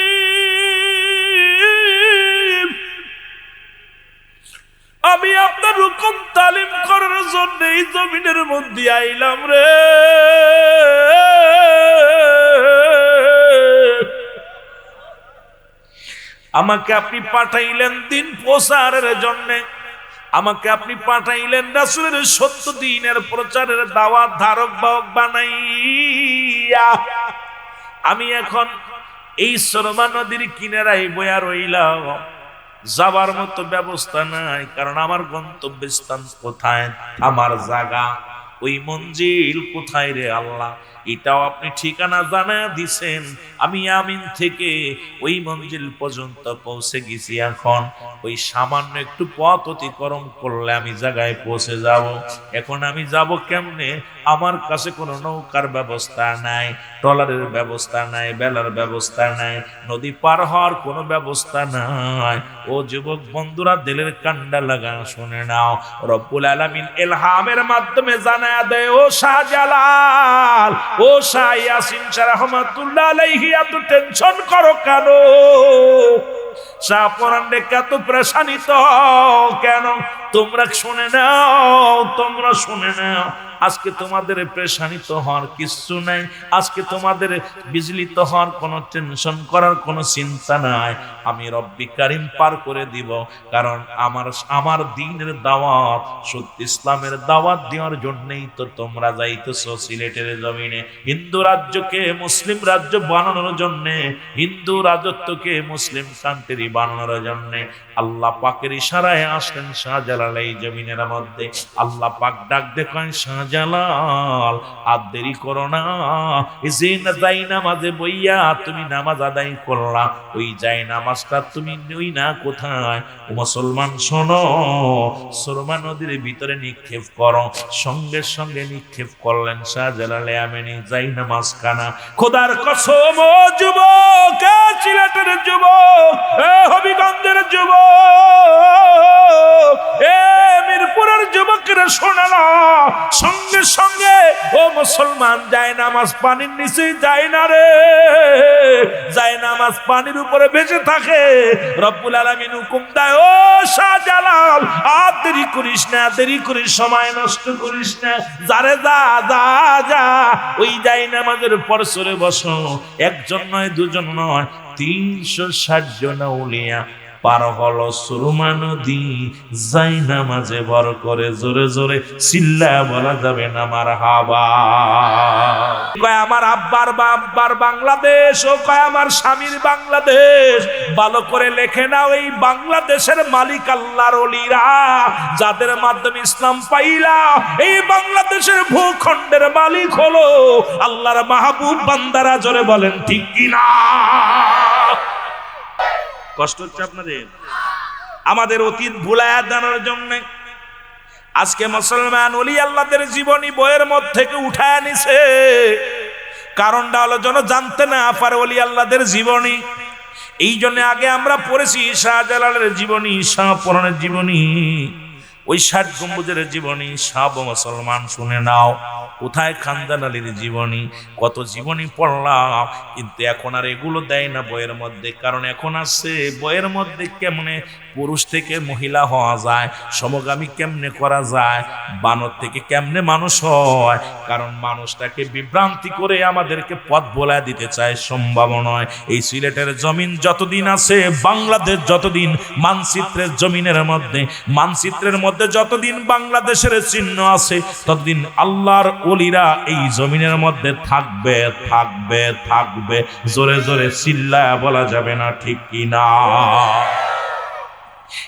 আমি আপনার হুকুম তালিম করার জন্য এই জমিনের মধ্যে আইলাম রে। আমাকে আপনি পাঠাইলেন দিন প্রচারের জন্য, আমাকে আপনি পাঠাইলেন রাসূলের সত্য দ্বীনের প্রচারের দাওয়াত ধারক বাহক বানাইয়া। আমি এখন এই সুরমা নদীর কিনারায় বয়া রইলাম, যাবার মতো ব্যবস্থা নাই, কারণ আমার গন্তব্যস্থান কোথায়, আমার জায়গা, ওই মঞ্জিল কোথায় রে আল্লাহ, এটাও আপনি ঠিকানা জানায়া দিছেন। আমি আমিন থেকে ওই মঞ্জিল পর্যন্ত পৌঁছে গেছি। এখন ওই সামান্য একটু পথ অতিক্রম করলে আমি জায়গায় পৌঁছে যাব। এখন আমি যাব কেমনে? আমার কাছে কোনো নৌকার ব্যবস্থা নাই, ট্রলারের ব্যবস্থা নাই, বেলার ব্যবস্থা নাই, নদী পার হওয়ার কোনো ব্যবস্থা নাই। ও যুবক বন্ধুরা, দিলের কান্ডা লাগা শুনে নাও, রব্বুল আলামিন ইলহামের মাধ্যমে জানায়া দেয়, ও শাহজালাল, ও শাহ ইয়াসিন রাহমাতুল্লাহ আলাইহি, এত টেনশন করো কেন? শাহ পরান্ডে কত প্রেশানিত কেন? তোমরা শুনে নাও, তোমরা শুনে নাও, আজকে তোমাদের প্রেশানিত হওয়ার কিছু নাই, আজকে তোমাদের বিচলিত হওয়ার কোনো টেনশন করার কোনো চিন্তা নাই। আমি রব্বি কারিম পার করে দিব, কারণ আমার দ্বীনের দাওয়াত, সত্য ইসলামের দাওয়াত দেওয়ার জন্যই তো তোমরা যাইতেছো সিলেটের জমিনে। হিন্দু রাজ্যকে মুসলিম রাজ্য বানানোর জন্য, হিন্দু রাজত্বকে মুসলিম কান্ট্রি বানানোর জন্য আল্লাহ পাকের ইশারায় আসলেন শাহজালাল এই জমিনের মধ্যে। আল্লাহ পাক ডাক দেখেন, শাহজালাল আর দেরি করো না, যে যাই নামাজে বইয়া তুমি নামাজ আদায় করলা, ওই যাই নামাজটা তুমি ওই না কোথায় ও মুসলমান শোনো, সুরমা নদীর ভিতরে নিক্ষেপ করো। সঙ্গে সঙ্গে নিক্ষেপ করলেন শাহজালাল আমিনী যাই নামাজ খানা। খোদার কসম ও যুবক, সিলেটের যুবক, হবিগঞ্জের যুবক, মিরপুরের যুবকেরা শোনা না, সঙ্গে সঙ্গে ও মুসলমান যায় নামাজ পানির নিচে যায় না রে, যায় নামাজ পানির উপরে ভেসে থাকে। রব্বুল আলামিন হুকুম দেয়, ও শাহজালাল আর দেরি করিস না, দেরি করিস, সময় নষ্ট করিস না, যারে যা যা যা ওই যায় নামাজের পর সরে বসো। একজন নয়, দুজন নয়, 360 জন আউলিয়া পার হলো সুরমা নদী, যাই নামাজে ভর করে। জোরে জোরে চিল্লা বলা যাবে না মারহাবা। কয় আমার আব্বার বাবার বাংলাদেশ, ও কয় আমার স্বামীর বাংলাদেশ। ভালো করে লেখে নাও, এই বাংলাদেশের মালিক আল্লাহর ওলিরা, যাদের মাধ্যমে ইসলাম পাইলা এই বাংলাদেশের ভূখণ্ডের মালিক হলো আল্লাহর মাহবুব বান্দারা। জোরে বলেন ঠিক কিনা? কষ্ট হচ্ছে আপনাদের? আমাদের অতীত ভুলায়া জানার জন্য আজকে মুসলমান ওলি আল্লাহদের জীবনী বইয়ের মধ্যে থেকে উঠায় নিছে। কারণটা হলো যেন জানতে না পারে ওলি আল্লাহদের জীবনী। এই জন্য আগে আমরা পড়েছি শাহজালালের জীবনী, শাহপরানের জীবনী, ওই 60 গম্বুজের জীবনী। সব মুসলমান শুনে নাও। কোথায় খানজান আলীর জীবনী, কত জীবনী পড়লাম, কিন্তু এখন আর এগুলো দেয় না বইয়ের মধ্যে। কারণ এখন আছে বইয়ের মধ্যে কেমনে পুরুষ থেকে মহিলা হওয়া যায়, সমগামী কেমনে করা যায়, বানর থেকে কেমনে মানুষ হয়। কারণ মানুষটাকে বিভ্রান্তি করে আমাদেরকে পথ বলা দিতে চায়, সম্ভব নয়। এই সিলেটের জমিন যতদিন আছে, বাংলাদেশ যতদিন মানচিত্রের জমিনের মধ্যে, মানচিত্রের মধ্যে যতদিন বাংলাদেশের চিহ্ন আছে, ততদিন আল্লাহর ওলিরা এই জমিনের মধ্যে থাকবে থাকবে থাকবে। জোরে জোরে চিল্লায়া বলা যাবে না ঠিক কিনা?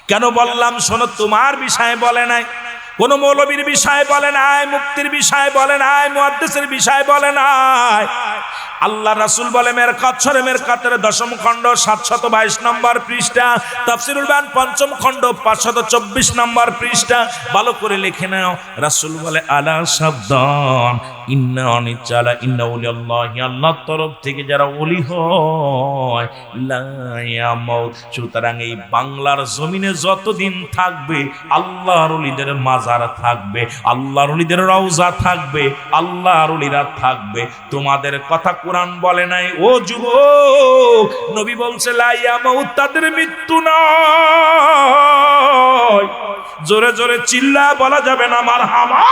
কেন বললাম শোনো, তোমার বিষয়ে বলে নাই, কোন মৌলবীর বিষয়ে বলে নাই, মুক্তির বিষয়ে বলে নাই, মুহাদ্দিসের বিষয়ে বলে নাই। আল্লাহ রাসূল বলে মেরকাত সূরা মেরকাতের 10ম খণ্ড 722 নম্বর পৃষ্ঠা, তাফসীরুল বায়ান 5ম খণ্ড 524 নম্বর পৃষ্ঠা। ভালো করে লিখে নাও। রাসূল বলে আলা সাবধান, ইন্না অনিচালা ইন্না উলিয়াল্লাহি, আল্লাহর তরফ থেকে যারা ওলি হয় লা ইয়ামুত। সুতরাং এই বাংলার জমিনে যতদিন থাকবে আল্লাহর ওলিদের মাজার থাকবে, আল্লাহর ওলিদের রওজা থাকবে, আল্লাহর ওলিরা থাকবে। তোমাদের কথা কোরআন বলে নাই ও যুবক, নবী বলছে লা ইয়ামুত, তাদের মৃত্যু নয়। জোরে জোরে চিল্লা বলা যাবে না মারহাবা।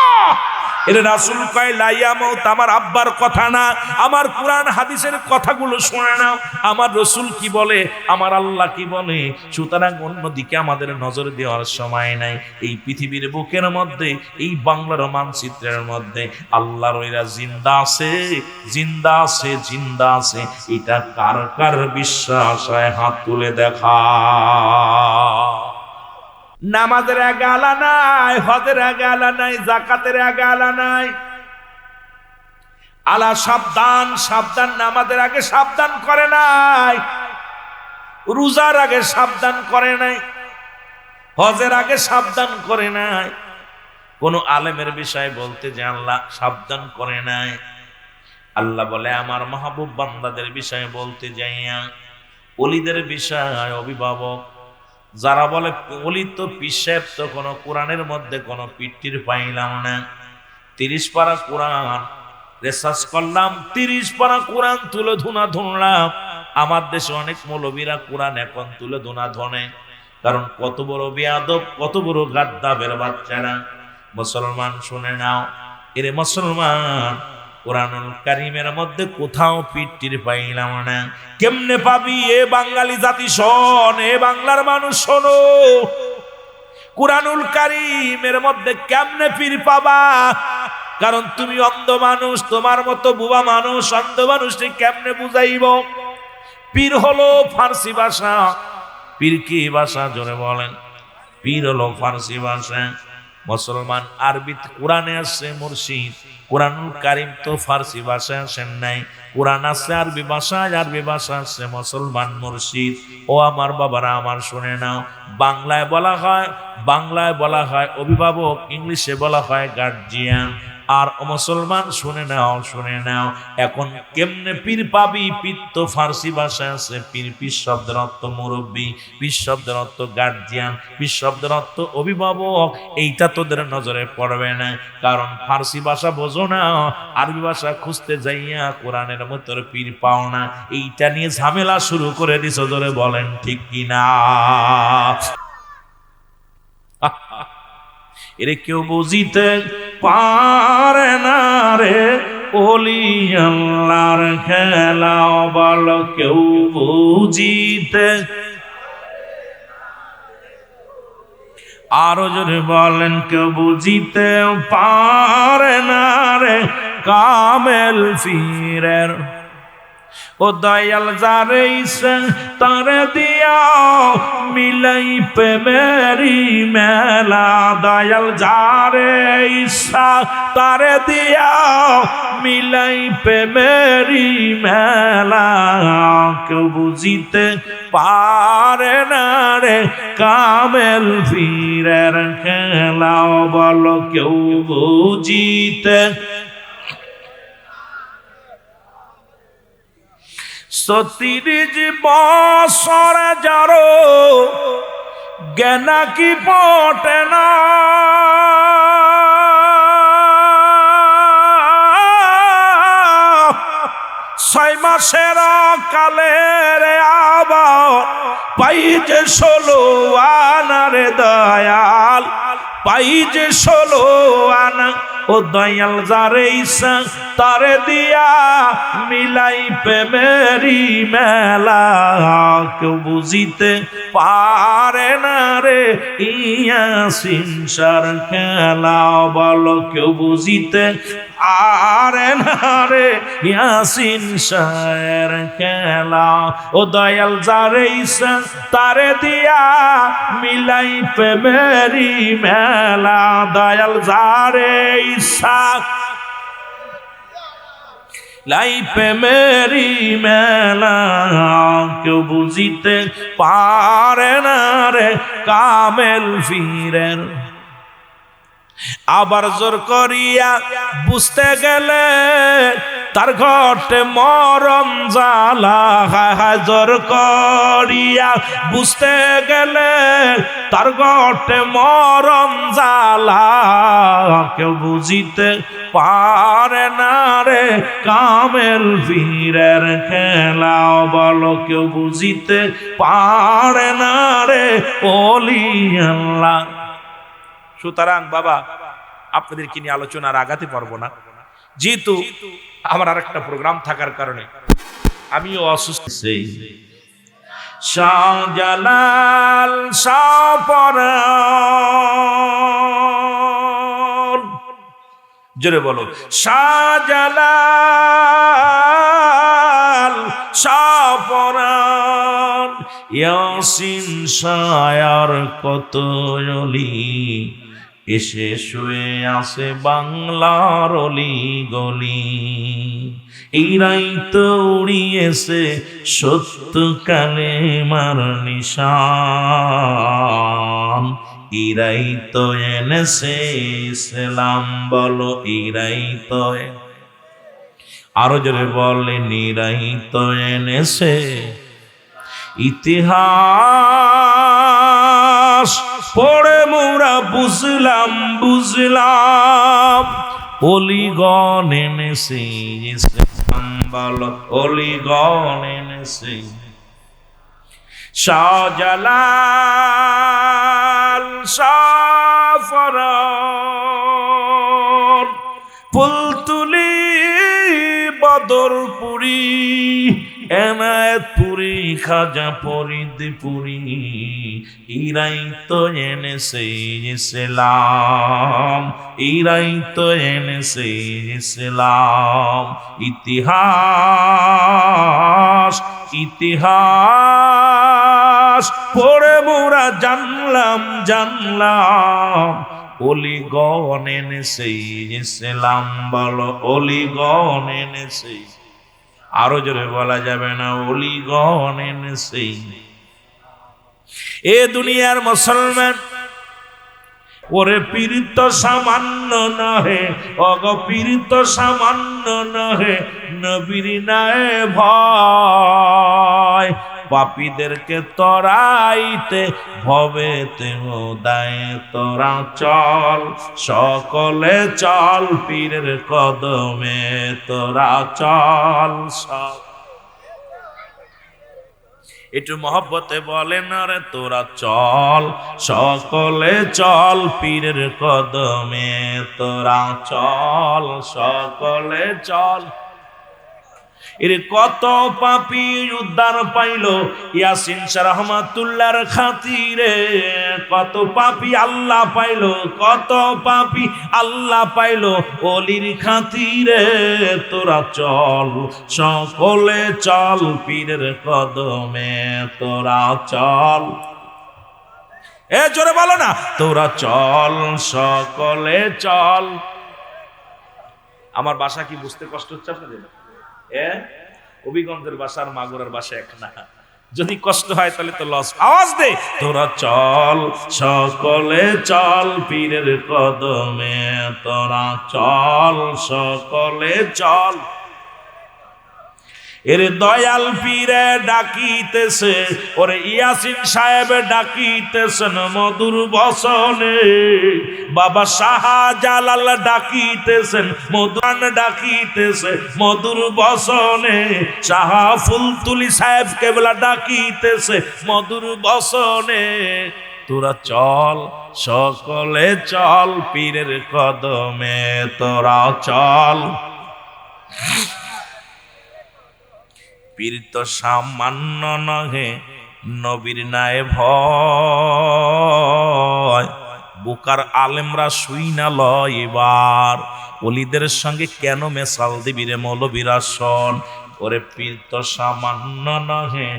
এর রাসূল কয় লা ইয়ামুত, আমার আব্বার কথা না, আমার কোরআন হাদিসের কথাগুলো শুনে নাও। আমার রাসূল কি বলে, আমার আল্লাহ কি বলে। সুতরাং অন্যদিকে আমাদের নজর দেওয়ার সময় নাই। এই পৃথিবীর বুকের মধ্যে, এই বাংলার মানচিত্রের মধ্যে আল্লাহর ওইরা জিন্দা আছে, জিন্দা আছে, জিন্দা আছে। এটা কার কার বিশ্বাস হয় হাত তুলে দেখা। নামাজের আগে আলা নাই, হজের আগে আলা নাই, যাকাতের আগে আলা নাই। আলা সাবধান, সাবধান। নামাজের আগে সাবধান করে নাই, রোজার আগে সাবধান করে নাই, হজের আগে সাবধান করে নাই। কোন আলেমের বিষয় বলতে যে আল্লাহ সাবধান করে নাই। আল্লাহ বলে আমার মাহবুব বান্দাদের বিষয়ে বলতে যাইয়া, ওলিদের বিষয়, অভিভাবক যারা বলে ওলি তো পিসেব, তো কোনো কোরআনের মধ্যে কোনো পিটির পাইলাম না। 30 পারা কোরআন রিসার্চ করলাম, 30 পারা কোরআন তুলে ধুনা ধরলাম। আমার দেশে অনেক মৌলবীরা কোরআন এখন তুলে ধুনা ধরে, কারণ কত বড় বেয়াদব, কত বড় গাদ্দাবের বাচ্চারা। মুসলমান শুনে নাও, এরে মুসলমান, কোরআনুল কারীমের মধ্যে কোথাও পিটির পাইলাম না। কেমনে পাবি? এ বাঙালি জাতি শোন, এ বাংলার মানুষ শোনো, কোরআনুল কারীমের মধ্যে কেমনে পীর পাবা? কারণ তুমি অন্ধ মানুষ, তোমার মতো বুবা মানুষ অন্ধ মানুষকে কেমনে বুঝাইব? পীর হলো ফার্সি ভাষা, পীর কি ভাষা জোরে বলেন? পীর হলো ফার্সি ভাষা। মুসলমান আরবিতে কোরআনে আছে মুর্শিদ, কোরআনুল কারীম তো ফার্সি ভাষায় আসেন নাই। কোরআন আছে আরবি ভাষায়, আরবি ভাষা আছে মুসলমান মুর্শিদ। ও আমার বাবারা আমার শুনে নাও, বাংলায় বলা হয় অভিভাবক, ইংলিশে বলা হয় গার্জিয়ান। আর মুসলমান শুনে নাও, এখন কেমনে পীর পাবি? পীর তো ফার্সি ভাষায় আছে। পীর শব্দের অর্থ মুরব্বী, পীর শব্দের অর্থ গার্জিয়ান, পীর শব্দের অর্থ অভিভাবক। এইটা তোদের নজরে পড়বে না, কারণ ফার্সি ভাষা বোঝো না, আরবি ভাষা খুঁজতে যাইয়া কোরআনের মতো পীর পাও না। এইটা নিয়ে ঝামেলা শুরু করে দিছ, জোরে বলেন ঠিক কিনা? এরে কেউ বুঝিতে পারে না রে ওলি আল্লাহর খেলা, বল কেউ বুঝিতে। আরো জোরে বলেন, কেউ বুঝিতে পারে না রে কামেল ফিরের। ও দয়াল যারে ইচ্ছা তারে দিয়া মিলাই প্রেমেরি মেলা। দয়াল যারে ইচ্ছা তারে দিয়া মিলাই প্রেমেরি মেলা। কেউ বুঝিতে পারে না রে কামেল ফিরের খেলা, বলো কেউ বুঝিতে। ৩৬ বছর যারো জ্ঞানা কি পটে না, ৬ মাসের কালের আবার পাই যে ১৬ আনা রে দয়াল, পাই যে ১৬ আনা। ও দয়াল যারে ইচ্ছা তারে দিয়া মিলাই প্রেমেরি মেলা। কেউ বুঝিতে পারে না রে ইয়াসিন শাহর খেলা, বলো কেউ বুঝিতে পারে না রে ইয়াসিন শাহর খেলা। ও দয়াল যারে ইচ্ছা তারে দিয়া মিলাই প্রেমেরি মেলা। দয়াল যারে ইচ্ছা লাই প্রেমেরি মেলা, কেউ বুঝিতে পারে না রে কামেল ফিরের। আবার জোর করিয়া বুঝতে গেলে তার ঘটে মরম জ্বালা। জোর করিয়া বুঝতে গেলে তার ঘটে মরম জ্বালা। কেউ বুঝিতে পারে না রে কামেল ফিরের খেলা, বলো কেউ বুঝিতে পারে না রে ওলি আল্লাহ। সুতরাং বাবা, আপনাদেরকে নিয়ে আলোচনার আগাতে পারবো না, যেহেতু আমার আর একটা প্রোগ্রাম থাকার কারণে আমিও অসুস্থ। শাহজালাল শাহপরাণ, জোরে বলো শাহজালাল শাহপরাণ। ইয়াসিন শায়ার কত অলি এসে শুয়ে আছে বাংলার অলি গলি। এই রাইত উড়িয়েছে সত্য কালেমার নিশান। এই রাইত এনেছে ইসলাম, বলো এই রাইত। আরো জোরে বলে নিরাইত এনেছে ইতিহাস। পড়ে মোরা বুঝলাম অলিগণ এনেছে ইসলাম, বলো অলিগণ এনেছে। শাহজালাল শাহপরাণ ফুল তুলি বদরপুরি, এনায়েতপুরি, খাজা ফরিদপুরি, ইরাই তো এনেছে ইসলাম, ইরাই তো এনেছে ইসলাম। ইতিহাস ইতিহাস পড়ে মোরা জানলাম জানলাম, অলিগণ এনেছে ইসলাম। বলো অলিগণ এনেছে, আরো জোরে বলা যাবে না, অলিগণ এনেছে। এ দুনিয়ার মুসলমান, ওরে পীড়িত সামান্য নহে, অগপীড়িত সামান্য নহে, নবীর নায়ে ভয়। পাপীদেরকে তরাইতে ভবেতে মোদায়, তোরা চল সকলে চল পীরের কদমে, তোরা চল সব। একটু মহব্বতে বলেন রে, তোরা চল সকলে চল পীরের কদমে, তোরা চল সকলে চল। এর কত পাপী উদ্ধার পাইল ইয়াসিন শাহ রহমাতুল্লাহর খাতিরে, কত পাপী আল্লাহ পাইল, কত পাপী আল্লাহ পাইল ওলির খাতিরে। তোরা চল সকলে চল পীরের কদমে, তোরা চল। এ জোরে বলো না, তোরা চল সকলে চল। আমার ভাষা কি বুঝতে কষ্ট হচ্ছে আপনাদের? হবিগঞ্জের ভাষা আর মাগুরার ভাষা এক না, যদি কষ্ট হয় তাহলে তো লস। আওয়াজ দে, তোরা চল সকলে চল পীরের কদমে, তোরা চল সকলে চল। এর দয়াল পীরে ডাকিতেছে, ওরে ইয়াসিন সাহেব ডাকিতেছেন মধুর বসনে, বাবা শাহজালাল ডাকিতেছেন, মধুরান ডাকিতেছে মধুর বসনে, শাহ ফুলতুলি সাহেব কেবলা ডাকিতেছে মধুর বসনে। তোরা চল সকলে চল পীরের কদমে, তোরা চল। পীর তো সামান্য নহে, নবীর নায়ে ভয়। বুকার আলেমরা শুই না লয় এবার, ওলিদের সঙ্গে কেন মেশাল দিবি রে মৌলবীরা শোন। ওরে পীর তো সামান্য নহে,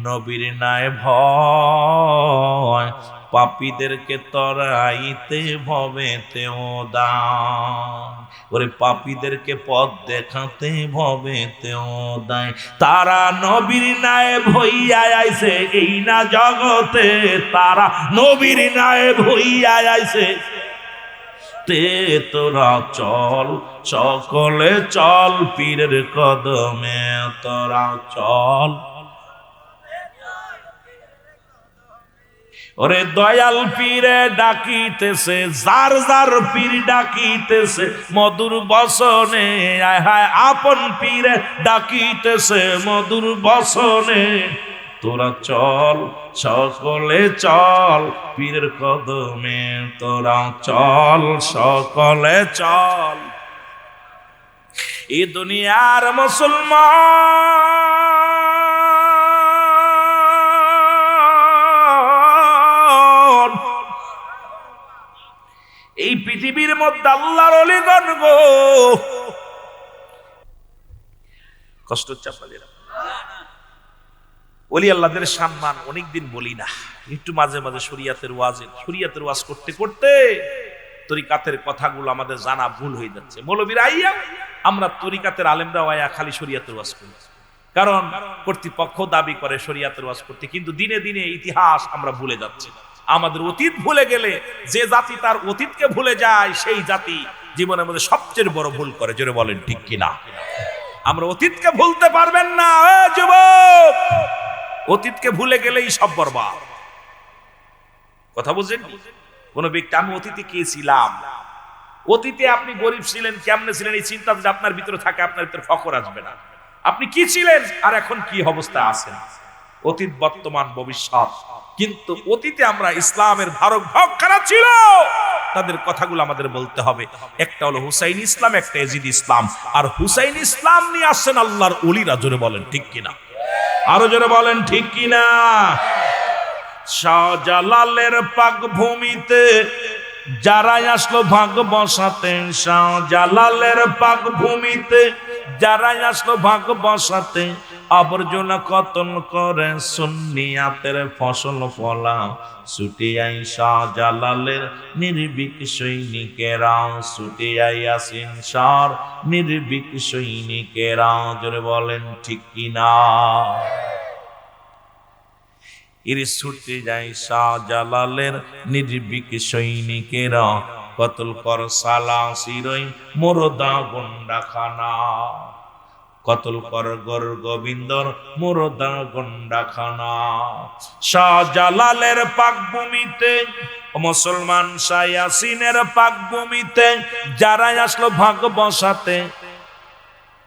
নবীর নায়ে ভয়। পাপীদেরকে তরাইতে ভবেতে দান, ওরে পাপীদেরকে পথ দেখাতে ভবেতে দায়। তারা নবীর নায়ে ভইয়া আইছে এই না জগতে, তারা নবীর নায়ে ভইয়া আইছে। তে তোরা চল সকলে চল পীরের কদমে, তোরা চল। ওরে দয়াল পীরে ডাকিতেছে, যার যার পীর ডাকিতেছে মধুর বসনে, আয় হায় আপন পীরে ডাকিতেছে মধুর বসনে। তোরা চল সকলে চল পীরের কদমে, তোরা চল সকলে চল। এই দুনিয়ার মুসলমান, এই পৃথিবীর মধ্যে আল্লাহর ওলিগণ গো, কষ্ট হচ্ছে আপনাদের? ওলি আল্লাহদের সম্মান অনেকদিন বলি না, একটু মাঝে মাঝে শরীয়তের ওয়াজ করতে করতে তরিকাতের কথাগুলো আমাদের জানা ভুল হয়ে যাচ্ছে। মৌলবীরা আইয়া আমরা তরিকাতের আলেমরা আইয়া খালি শরীয়তের ওয়াজ করি, কারণ কর্তৃপক্ষ দাবি করে শরীয়তের ওয়াজ করতে, কিন্তু দিনে দিনে ইতিহাস আমরা ভুলে যাচ্ছি। আমাদের অতীত ভুলে গেলে, যে জাতি তার অতীতকে ভুলে যায় সেই জাতি জীবনের মধ্যে সবচেয়ে বড় ভুল করে। জোরে বলেন ঠিক কিনা? আমরা অতীতকে ভুলতে পারবেন না যুবক, অতীতকে ভুলে গেলেই সব বরবাদ। কথা বুঝেন? কোন ব্যক্তি আমি অতীতে কে ছিলাম, অতীতে আপনি গরিব ছিলেন, কেমনে ছিলেন, এই চিন্তা যদি আপনার ভিতরে থাকে আপনার ভিতরে ফখর আসবে না। আপনি কি ছিলেন আর এখন কি অবস্থা আছেন, অতীত বর্তমান ভবিষ্যৎ। কিন্তু অতীতে আমরা ইসলামের ধারক বাহক কারা ছিল? তাদের কথাগুলো আমাদের বলতে হবে। একটা হলো হুসাইন ইসলাম, একটা এজিদ ইসলাম। আর হুসাইন ইসলাম নিয়ে আসছেন আল্লাহর ওলিরা। জোরে বলেন ঠিক কিনা, আরো জোরে বলেন ঠিক কিনা। শাহজালালের পাক ভূমিতে যারাই আসলো ভাগ বসাতে, শাহজালালের পাক ভূমিতে যারাই আসলো ভাগ বসাতে, আবর্জনা কতল করে সুন্নিয়াতের ফসল ফলা, ছুটে আই শাহজালালের নির্ভীক সৈনিকেরা, ছুটে আই ইয়াসিন শাহর নির্ভীক সৈনিকেরা। জোরে বলেন ঠিক কিনা। এরে ছুটে যায় শাহজালালের নির্ভীক সৈনিকেরা, কতল কর সালাসিরই মুরদা গন্ডাখানা, কতল কর গর গোবিন্দর মুরদা গন্ডাখানা। শাহজালালের পাক ভূমিতে মুসলমান শাহ ইয়াসিনের পাক ভূমিতে যারাই আসলো ভাগ বসাতে,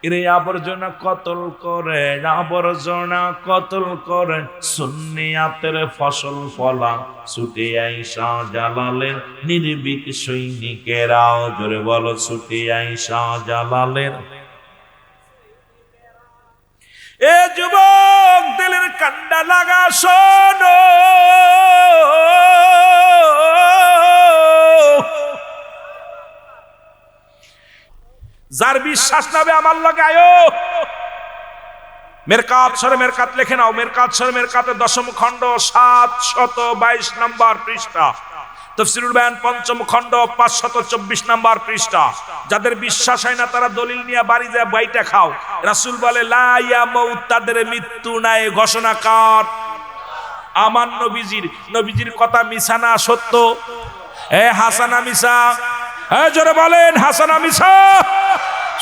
এরে আবর্জনা কতল করে, আবর্জনা কতল করে সুন্নিয়াতের ফসল ফলা, ছুটে আই শাহজালালের নির্ভীক সৈনিকেরা। জোরে বলো ছুটে আই শাহজালালের। এ যুবক দিলের কান্ডা লাগা শোনো, যার বিশ্বাস নাবে আমার লগে আয়ো। মেরকাত সরে মেরকাত লিখে নাও, মেরকাত সরে মেরকাতের 10ম খণ্ড 722 নম্বর পৃষ্ঠা, তাফসীরুল বায়ান 5ম খণ্ড 524 নম্বর পৃষ্ঠা। যাদের বিশ্বাস হয় না তারা দলিল নিয়ে বাড়ি যায় বাইটা খাও। রাসূল বলে লা ইয়ামুত, তাদের মৃত্যু নাই। ঘোষণা কার? আমার নবীজির। নবীজির কথা মিছা না সত্য? এ হাসানা মিছা? এ জোরে বলেন হাসানা মিছা?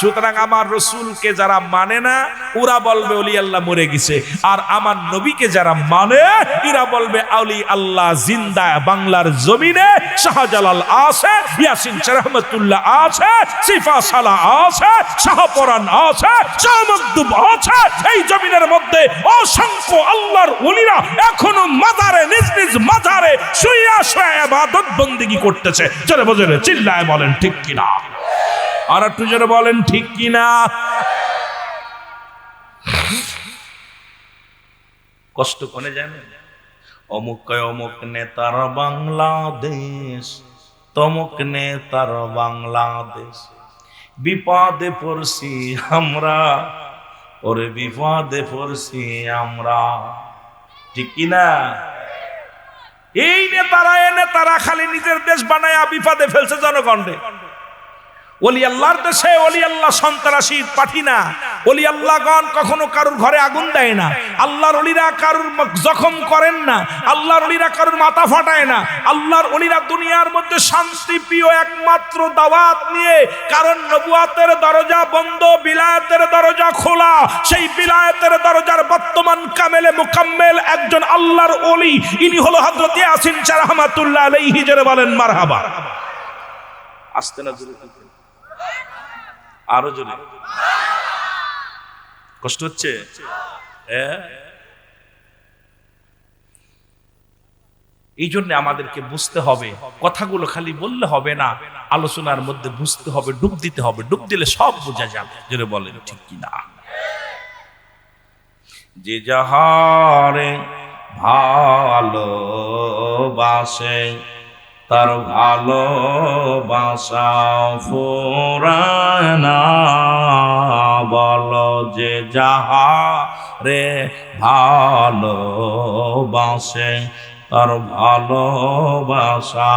সুতরাং আমার রসুলকে যারা মানে না ওরা বলবে ওলি আল্লাহ মরে গেছে, আর আমার নবীকে যারা মানে এরা বলবে ওলি আল্লাহ জিন্দা। বাংলার জমিনে শাহজালাল আছে, ইয়াসিন রহমাতুল্লাহ আছে, সিফা সালাহ আছে, শাহপরান আছে, শাহ মকদুম আছে। এই জমিনের মধ্যে অসংখ্য আল্লাহর ওলিরা এখনো মাজারে, নিজ নিজ মাজারে শুইয়া শুয়ে ইবাদত বন্দেগী করতেছে। জোরে বজরে চিল্লায় বলেন ঠিক কিনা, আর একটু জোরে বলেন ঠিক কিনা। কষ্ট কোনে জানেন? অমুক অমুক নেতার বাংলাদেশ, তমুক নেতার বাংলাদেশ, বিপদে পড়ছি আমরা, ওরে বিপদে পড়ছি আমরা। ঠিক কিনা? এই নেতারা এ নেতারা খালি নিজের দেশ বানায়া বিপদে ফেলছে জনগণকে। ওলি আল্লাহর দেশে ওলি আল্লাহ সন্ত্রাসী পাঠি না। ওলি আল্লাহগণ কখনো কারুর ঘরে আগুন দেয় না। আল্লাহর ওলিরা কারুর জখম করেন না। আল্লাহর ওলিরা কারুর মাথা ফাটায় না। আল্লাহর ওলিরা দুনিয়ার মধ্যে শান্তি প্রিয় একমাত্র দাওয়াত নিয়ে। কারণ নবুয়াতের দরজা বন্ধ, বিলায়াতের দরজা খোলা। সেই বিলায়াতের দরজার বর্তমান কামেলে মুকাম্মেল একজন আল্লাহর ওলি, ইনি হলো হযরত ইয়াসিন রাহমাতুল্লাহ আলাইহি। জোরে বলেন মারহাবা। আসতে না জোরে, আরো জোরে। কষ্ট হচ্ছে? এই জন্য আমাদেরকে বুঝতে হবে, কথাগুলো খালি বললে হবে না, আলোচনার মধ্যে বুঝতে হবে, ডুব দিতে হবে। ডুব দিলে সব বোঝা যাবে। জোরে বলেন ঠিক কিনা। যে যাহারে ভালোবাসে তার ভালোবাসা ফুরায় না, বলো যে যাহারে ভালোবাসে তার ভালোবাসা।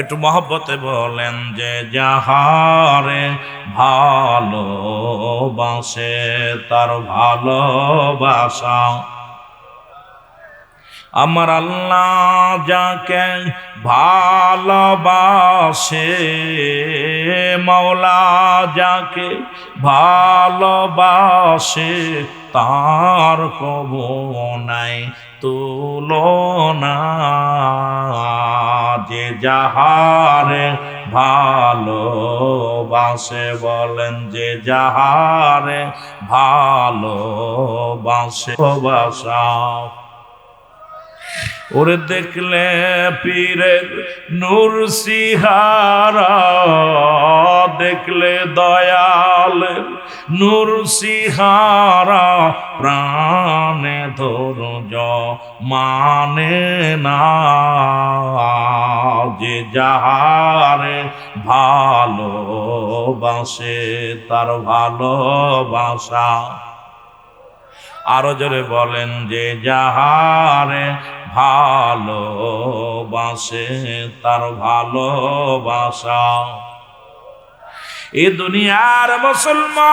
একটু মহব্বতে বলেন যে যাহারে ভালোবাসে তার ভালোবাসা। আমার আল্লাহ যাকে ভালোবাসে, মওলা যাকে ভালোবাসে, তার কবু নাই তুলনা। যে যাহারে ভালোবাসে, বলেন যে যাহারে ভালোবাসে বাসা। ওরে দেখলে পীরের নূর সিহারা, দেখলে দয়ালের নূর সিহারা, প্রাণে ধৈর্য মানে না, যে যাহারে ভালোবাসে তার ভালোবাসা। আরো জোরে বলেন, যে যাহারে ভালোবাসে তার ভালোবাসা। এ দুনিয়ার মুসলমান,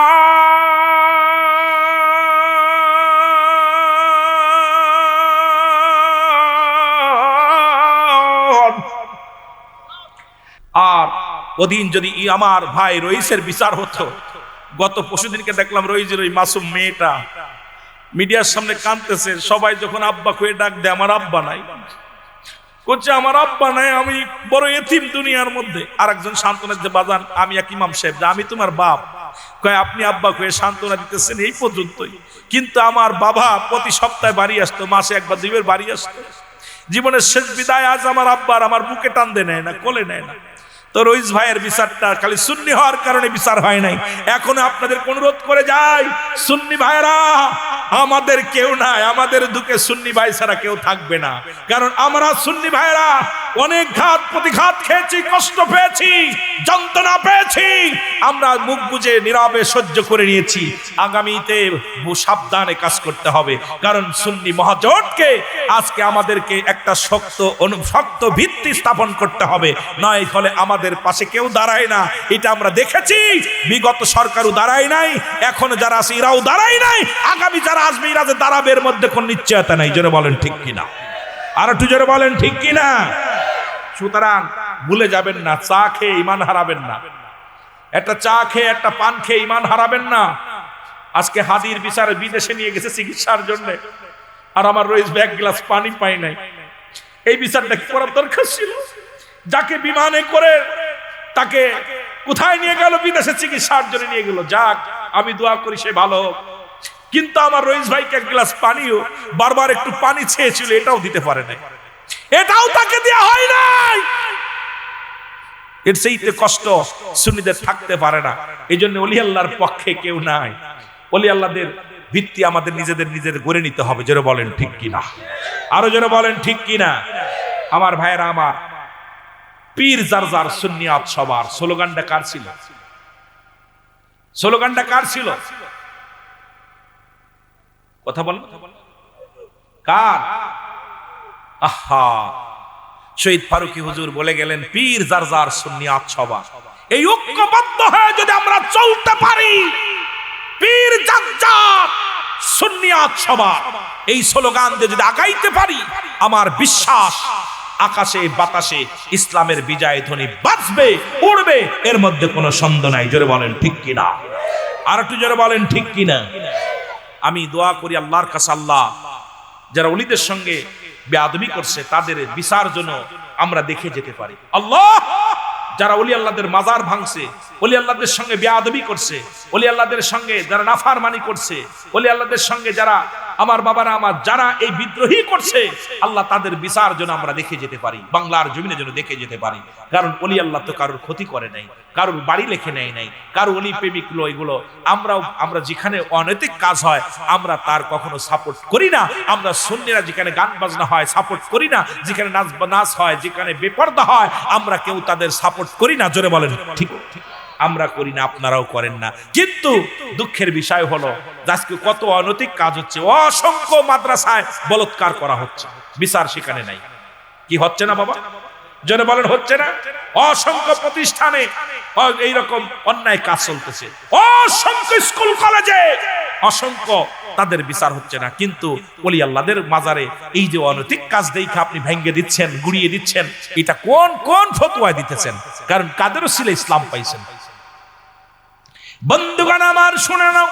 আর ওদিন যদি আমার ভাই রইসের বিচার হতো, গত পরশুদিনকে দেখলাম রইজের ওই মাসুম মেয়েটা মিডিয়ার সামনে কাঁদতেছে। সবাই যখন আব্বা কয়ে ডাক দেয়, আমার আব্বা নাই, করছে আমার আব্বা নাই, আমি বড় এতিম দুনিয়ার মধ্যে। আর একজন সান্ত্বনার যে বাজান, আমি এক ইমাম সাহেব, যে আমি তোমার বাপ, কয় আপনি আব্বা কয়ে সান্ত্বনা দিতেছেন এই পর্যন্তই, কিন্তু আমার বাবা প্রতি সপ্তাহে বাড়ি আসতো, মাসে একবার দুইবার বাড়ি আসতো। জীবনের শেষ বিদায় আজ আমার আব্বার আমার বুকে টানতে নেয় না, কোলে নেয় না। তো রইস ভাইয়ের বিচারটা খালি সুন্নি হওয়ার কারণে বিচার হয় নাই। এখন আপনাদের অনুরোধ করে যাই, সুন্নি ভাইরা আমাদের কেউ নাই, আমাদের দুকে সুন্নি ভাই ছাড়া কেউ থাকবে না। কারণ আমরা সুন্নি ভাইরা অনেক ঘাত প্রতিঘাত খেয়েছি, কষ্ট পেয়েছি, যন্ত্রণা পেয়েছি, আমরা মুখ বুজে নীরবে সহ্য করে নিয়েছি। আগামীতে সাবধানে কাজ করতে হবে, কারণ সুন্নি মহাজোটকে আজকে আমাদেরকে একটা শক্ত ভিত্তি স্থাপন করতে হবে, নয় ফলে আমাদের পাশে কেউ দাঁড়ায় না। এটা আমরা দেখেছি, বিগত সরকারও দাঁড়ায় নাই, এখন যারা আছে এরাও দাঁড়ায় নাই, আগামী যারা আসবে এরা যে দাঁড়াবে এর মধ্যে কোন নিশ্চয়তা নাই। জোরে বলেন ঠিক কিনা, আর একটু জোরে বলেন ঠিক কিনা। সুতরাং ভুলে যাবেন না, চা খেয়ে ঈমান হারাবেন না, একটা চা খেয়ে একটা পান খেয়ে ঈমান হারাবেন না। আজকে হাদির বিচারে বিদেশে নিয়ে গেছে চিকিৎসার জন্য, আর আমার রইস এক গ্লাস পানি পাই নাই। এই বিচারটা কি করার দরকার ছিল? যাকে বিমানে করে তাকে কোথায় নিয়ে গেল? বিদেশে চিকিৎসার জন্য নিয়ে গেল। যাক, আমি দোয়া করি সে ভালো হোক। কিন্তু আমার রইস ভাইকে এক গ্লাস পানিও, বারবার একটু পানি চেয়েছিল, এটাও দিতে পারে নাই, এটাও তাকে দেয়া হয় নাই। এর সেইতে কষ্ট সুন্নিদের থাকতে পারে না। এই জন্য ওলি আল্লাহর পক্ষে কেউ নাই। ওলি আল্লাহদের ভিত্তি আমাদের নিজেদের গড়ে নিতে হবে। জোরে বলেন ঠিক কিনা, আরো জোরে বলেন ঠিক কিনা। আমার ভাইয়েরা, আমার পীর যার যার সুন্নিয়াত সবার, স্লোগানটা কার ছিল? স্লোগানটা কার ছিল? কথা বল, কার? আহা, শহীদ ফারুকী হুজুর বলে গেলেন, পীর যার যার সুন্নিয়াত সবার। এই ঐক্যবদ্ধ হয়ে যদি আমরা চলতে পারি, পীর যার যার সুন্নিয়াত সবার, এই স্লোগান দিয়ে যদি আগাইতে পারি, আমার বিশ্বাস আকাশে বাতাসে ইসলামের বিজয় ধ্বনি বাজবে, উড়বে, এর মধ্যে কোনো সন্দেহ নাই। জোরে বলেন ঠিক কিনা, আর একটু জোরে বলেন ঠিক কিনা। আমি দোয়া করি আল্লাহর কাছে, আল্লাহ যারা ওলিদের সঙ্গে বেয়াদবি করছে তাদের বিচার জন্য আমরা দেখে যেতে পারি। আল্লাহ যারা ওলি আল্লাহদের মাজার ভাঙছে, ওলি আল্লাহদের সঙ্গে বেয়াদবি করছে, ওলি আল্লাহদের সঙ্গে যারা নাফরমানি করছে, ওলি আল্লাহদের সঙ্গে যারা আমার বাবারা আমার যারা এই বিদ্রোহী করছে, আল্লাহ তাদের বিচার যেন আমরা দেখে যেতে পারি, বাংলার জমিনে যেন দেখে যেতে পারি। কারণ ওলি আল্লাহ তো কারোর ক্ষতি করে নাই, কারোর বাড়ি লেখে নেয় নাই, কারো অলি প্রেমিক লো এগুলো আমরা যেখানে অনৈতিক কাজ হয় আমরা তার কখনো সাপোর্ট করি না। আমরা সুন্নিরা যেখানে গান বাজনা হয় সাপোর্ট করি না, যেখানে নাচ হয়, যেখানে বেপরদা হয় আমরা কেউ তাদের সাপোর্ট করি না। জোরে বলেন ঠিক, আমরা করি না, আপনারাও করেন না। কিন্তু দুঃখের বিষয় হলো আজকে কত অনৈতিক কাজ হচ্ছে, অসংখ্য মাদ্রাসায় বলাৎকার করা হচ্ছে, বিচার সেখানে নাই। কি হচ্ছে না বাবা? জোরে বলেন হচ্ছে না? অসংখ্য প্রতিষ্ঠানে এইরকম অন্যায় কাজ চলতেছে, অসংখ্য স্কুল কলেজে অসংখ্য, তাদের বিচার হচ্ছে না। কিন্তু ওলি আল্লাহদের মাজারে এই যে অনৈতিক কাজ দেখে আপনি ভেঙ্গে দিচ্ছেন, গুড়িয়ে দিচ্ছেন, এটা কোন ফতোয়া দিতেছেন? কারণ কাদের ওসিলায় ইসলাম পাইছেন। বন্ধুগণ আমার শুনে নাও,